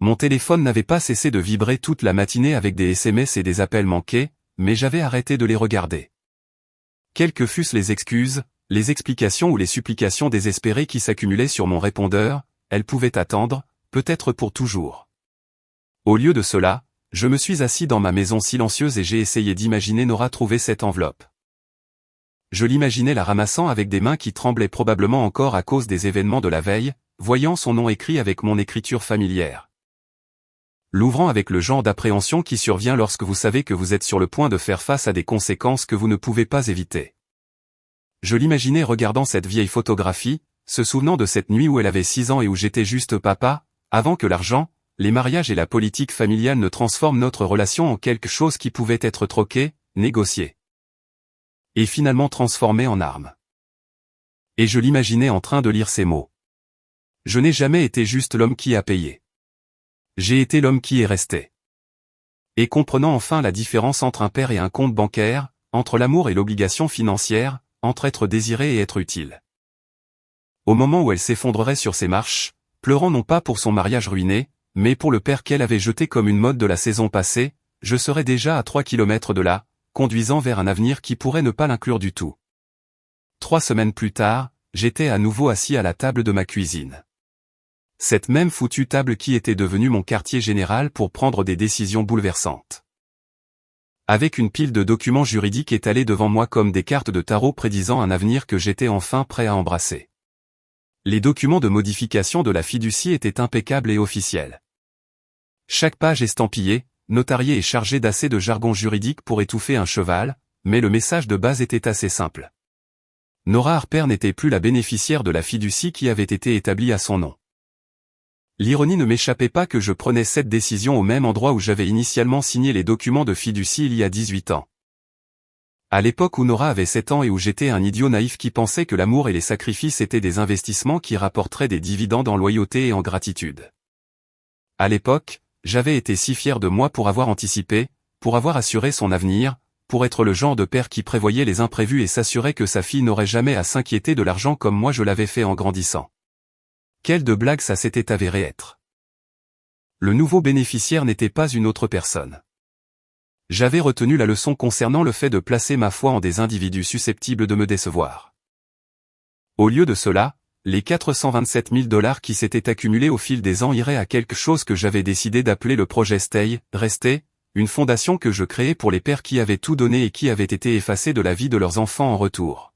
Mon téléphone n'avait pas cessé de vibrer toute la matinée avec des SMS et des appels manqués, mais j'avais arrêté de les regarder. Quelles que fussent les excuses, les explications ou les supplications désespérées qui s'accumulaient sur mon répondeur, elles pouvaient attendre, peut-être pour toujours. Au lieu de cela, je me suis assis dans ma maison silencieuse et j'ai essayé d'imaginer Nora trouver cette enveloppe. Je l'imaginais la ramassant avec des mains qui tremblaient probablement encore à cause des événements de la veille, voyant son nom écrit avec mon écriture familière. L'ouvrant avec le genre d'appréhension qui survient lorsque vous savez que vous êtes sur le point de faire face à des conséquences que vous ne pouvez pas éviter. Je l'imaginais regardant cette vieille photographie, se souvenant de cette nuit où elle avait 6 ans et où j'étais juste papa, avant que l'argent, les mariages et la politique familiale ne transforment notre relation en quelque chose qui pouvait être troqué, négocié. Et finalement transformé en arme. Et je l'imaginais en train de lire ces mots. Je n'ai jamais été juste l'homme qui a payé. J'ai été l'homme qui est resté. Et comprenant enfin la différence entre un père et un compte bancaire, entre l'amour et l'obligation financière, entre être désiré et être utile. Au moment où elle s'effondrerait sur ses marches, pleurant non pas pour son mariage ruiné, mais pour le père qu'elle avait jeté comme une mode de la saison passée, je serais déjà à 3 kilomètres de là, conduisant vers un avenir qui pourrait ne pas l'inclure du tout. 3 semaines plus tard, j'étais à nouveau assis à la table de ma cuisine. Cette même foutue table qui était devenue mon quartier général pour prendre des décisions bouleversantes. avec une pile de documents juridiques étalés devant moi comme des cartes de tarot prédisant un avenir que j'étais enfin prêt à embrasser. Les documents de modification de la fiducie étaient impeccables et officiels. Chaque page estampillée, notariée et chargée d'assez de jargon juridique pour étouffer un cheval, mais le message de base était assez simple. Nora Harper n'était plus la bénéficiaire de la fiducie qui avait été établie à son nom. L'ironie ne m'échappait pas que je prenais cette décision au même endroit où j'avais initialement signé les documents de fiducie il y a 18 ans. À l'époque où Nora avait 7 ans et où j'étais un idiot naïf qui pensait que l'amour et les sacrifices étaient des investissements qui rapporteraient des dividendes en loyauté et en gratitude. À l'époque, j'avais été si fier de moi pour avoir anticipé, pour avoir assuré son avenir, pour être le genre de père qui prévoyait les imprévus et s'assurait que sa fille n'aurait jamais à s'inquiéter de l'argent comme moi je l'avais fait en grandissant. Quelle de blague ça s'était avéré être. Le nouveau bénéficiaire n'était pas une autre personne. J'avais retenu la leçon concernant le fait de placer ma foi en des individus susceptibles de me décevoir. Au lieu de cela, les 427 000 $ qui s'étaient accumulés au fil des ans iraient à quelque chose que j'avais décidé d'appeler le projet Stay, Rester, une fondation que je créais pour les pères qui avaient tout donné et qui avaient été effacés de la vie de leurs enfants en retour.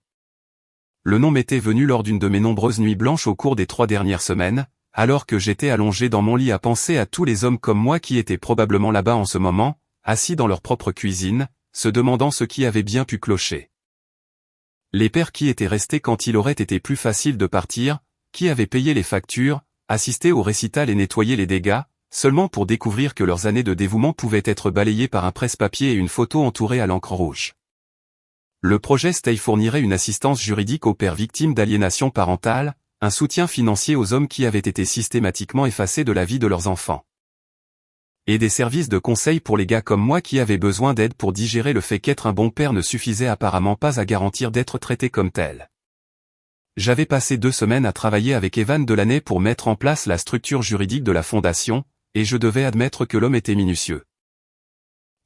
Le nom m'était venu lors d'une de mes nombreuses nuits blanches au cours des 3 dernières semaines, alors que j'étais allongé dans mon lit à penser à tous les hommes comme moi qui étaient probablement là-bas en ce moment, assis dans leur propre cuisine, se demandant ce qui avait bien pu clocher. Les pères qui étaient restés quand il aurait été plus facile de partir, qui avaient payé les factures, assisté au récital et nettoyé les dégâts, seulement pour découvrir que leurs années de dévouement pouvaient être balayées par un presse-papier et une photo entourée à l'encre rouge. Le projet Stay fournirait une assistance juridique aux pères victimes d'aliénation parentale, un soutien financier aux hommes qui avaient été systématiquement effacés de la vie de leurs enfants. Et des services de conseil pour les gars comme moi qui avaient besoin d'aide pour digérer le fait qu'être un bon père ne suffisait apparemment pas à garantir d'être traité comme tel. J'avais passé 2 semaines à travailler avec Evan Delaney pour mettre en place la structure juridique de la fondation, et je devais admettre que l'homme était minutieux.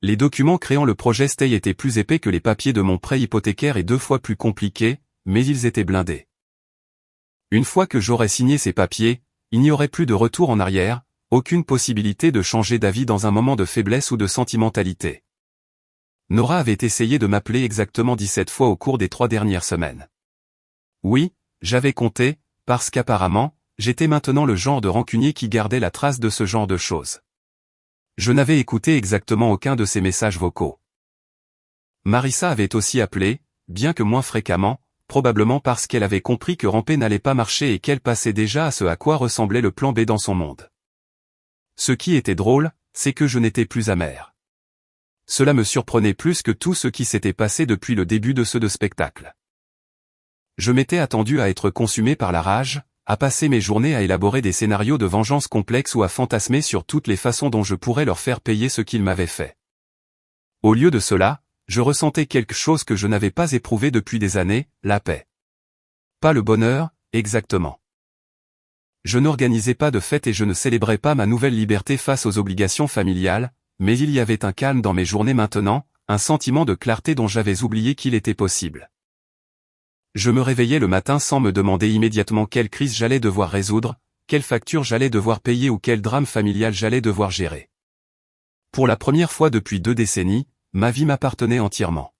Les documents créant le projet Stay étaient plus épais que les papiers de mon prêt hypothécaire et 2 fois plus compliqués, mais ils étaient blindés. Une fois que j'aurais signé ces papiers, il n'y aurait plus de retour en arrière, aucune possibilité de changer d'avis dans un moment de faiblesse ou de sentimentalité. Nora avait essayé de m'appeler exactement 17 fois au cours des 3 dernières semaines. Oui, j'avais compté, parce qu'apparemment, j'étais maintenant le genre de rancunier qui gardait la trace de ce genre de choses. Je n'avais écouté exactement aucun de ces messages vocaux. Marissa avait aussi appelé, bien que moins fréquemment, probablement parce qu'elle avait compris que ramper n'allait pas marcher et qu'elle passait déjà à ce à quoi ressemblait le plan B dans son monde. Ce qui était drôle, c'est que je n'étais plus amer. Cela me surprenait plus que tout ce qui s'était passé depuis le début de ce spectacle. Je m'étais attendu à être consumé par la rage, à passer mes journées à élaborer des scénarios de vengeance complexes ou à fantasmer sur toutes les façons dont je pourrais leur faire payer ce qu'ils m'avaient fait. Au lieu de cela, je ressentais quelque chose que je n'avais pas éprouvé depuis des années, la paix. Pas le bonheur, exactement. Je n'organisais pas de fête et je ne célébrais pas ma nouvelle liberté face aux obligations familiales, mais il y avait un calme dans mes journées maintenant, un sentiment de clarté dont j'avais oublié qu'il était possible. Je me réveillais le matin sans me demander immédiatement quelle crise j'allais devoir résoudre, quelle facture j'allais devoir payer ou quel drame familial j'allais devoir gérer. Pour la première fois depuis 2 décennies, ma vie m'appartenait entièrement.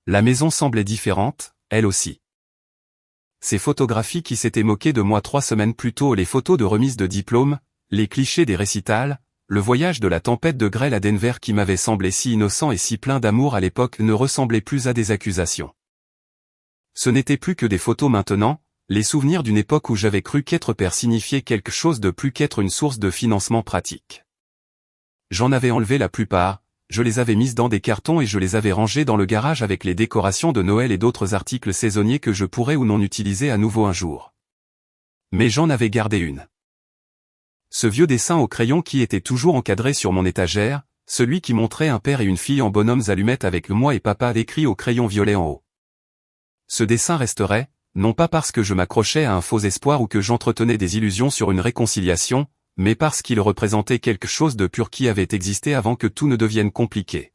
La maison semblait différente, elle aussi. Ces photographies qui s'étaient moquées de moi 3 semaines plus tôt, les photos de remise de diplôme, les clichés des récitals, le voyage de la tempête de grêle à Denver qui m'avait semblé si innocent et si plein d'amour à l'époque ne ressemblaient plus à des accusations. Ce n'était plus que des photos maintenant, les souvenirs d'une époque où j'avais cru qu'être père signifiait quelque chose de plus qu'être une source de financement pratique. J'en avais enlevé la plupart, je les avais mises dans des cartons et je les avais rangées dans le garage avec les décorations de Noël et d'autres articles saisonniers que je pourrais ou non utiliser à nouveau un jour. Mais j'en avais gardé une. Ce vieux dessin au crayon qui était toujours encadré sur mon étagère, celui qui montrait un père et une fille en bonhommes allumettes avec moi et papa écrit au crayon violet en haut. Ce dessin resterait, non pas parce que je m'accrochais à un faux espoir ou que j'entretenais des illusions sur une réconciliation, mais parce qu'il représentait quelque chose de pur qui avait existé avant que tout ne devienne compliqué.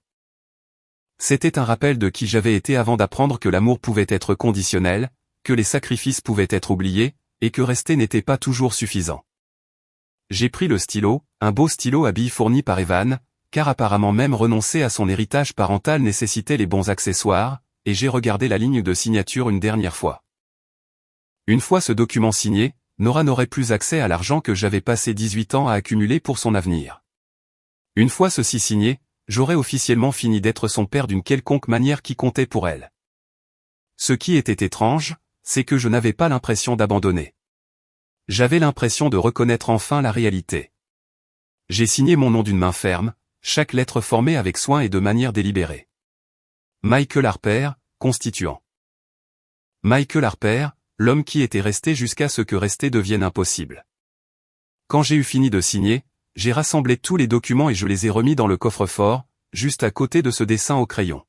C'était un rappel de qui j'avais été avant d'apprendre que l'amour pouvait être conditionnel, que les sacrifices pouvaient être oubliés, et que rester n'était pas toujours suffisant. J'ai pris le stylo, un beau stylo à billes fourni par Evan, car apparemment même renoncer à son héritage parental nécessitait les bons accessoires, et j'ai regardé la ligne de signature une dernière fois. Une fois ce document signé, Nora n'aurait plus accès à l'argent que j'avais passé 18 ans à accumuler pour son avenir. Une fois ceci signé, j'aurais officiellement fini d'être son père d'une quelconque manière qui comptait pour elle. Ce qui était étrange, c'est que je n'avais pas l'impression d'abandonner. J'avais l'impression de reconnaître enfin la réalité. J'ai signé mon nom d'une main ferme, chaque lettre formée avec soin et de manière délibérée. Michael Harper, constituant. Michael Harper, l'homme qui était resté jusqu'à ce que rester devienne impossible. Quand j'ai eu fini de signer, j'ai rassemblé tous les documents et je les ai remis dans le coffre-fort, juste à côté de ce dessin au crayon.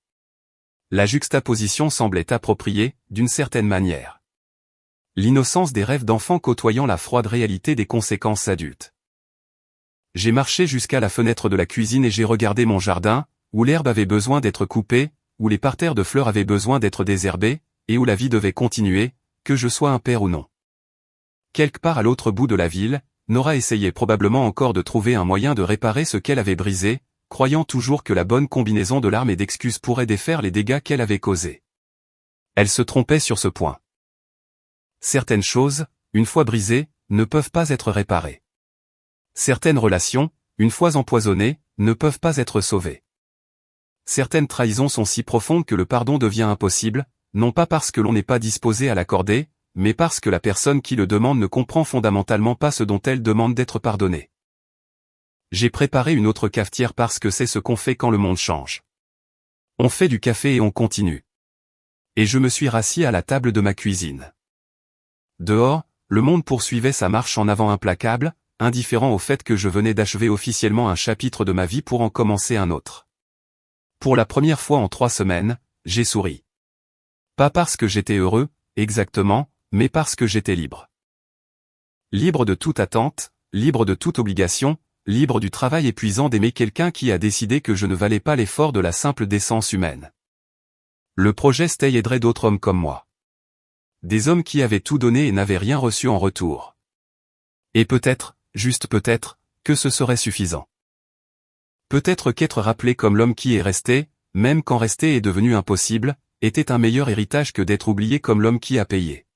La juxtaposition semblait appropriée, d'une certaine manière. L'innocence des rêves d'enfant côtoyant la froide réalité des conséquences adultes. J'ai marché jusqu'à la fenêtre de la cuisine et j'ai regardé mon jardin, où l'herbe avait besoin d'être coupée, où les parterres de fleurs avaient besoin d'être désherbés, et où la vie devait continuer, que je sois un père ou non. Quelque part à l'autre bout de la ville, Nora essayait probablement encore de trouver un moyen de réparer ce qu'elle avait brisé, croyant toujours que la bonne combinaison de larmes et d'excuses pourrait défaire les dégâts qu'elle avait causés. Elle se trompait sur ce point. Certaines choses, une fois brisées, ne peuvent pas être réparées. Certaines relations, une fois empoisonnées, ne peuvent pas être sauvées. Certaines trahisons sont si profondes que le pardon devient impossible, non pas parce que l'on n'est pas disposé à l'accorder, mais parce que la personne qui le demande ne comprend fondamentalement pas ce dont elle demande d'être pardonnée. J'ai préparé une autre cafetière parce que c'est ce qu'on fait quand le monde change. On fait du café et on continue. Et je me suis rassis à la table de ma cuisine. Dehors, le monde poursuivait sa marche en avant implacable, indifférent au fait que je venais d'achever officiellement un chapitre de ma vie pour en commencer un autre. Pour la première fois en 3 semaines, j'ai souri. Pas parce que j'étais heureux, exactement, mais parce que j'étais libre. Libre de toute attente, libre de toute obligation, libre du travail épuisant d'aimer quelqu'un qui a décidé que je ne valais pas l'effort de la simple décence humaine. Le projet Stay aiderait d'autres hommes comme moi. Des hommes qui avaient tout donné et n'avaient rien reçu en retour. Et peut-être, juste peut-être, que ce serait suffisant. Peut-être qu'être rappelé comme l'homme qui est resté, même quand rester est devenu impossible, était un meilleur héritage que d'être oublié comme l'homme qui a payé.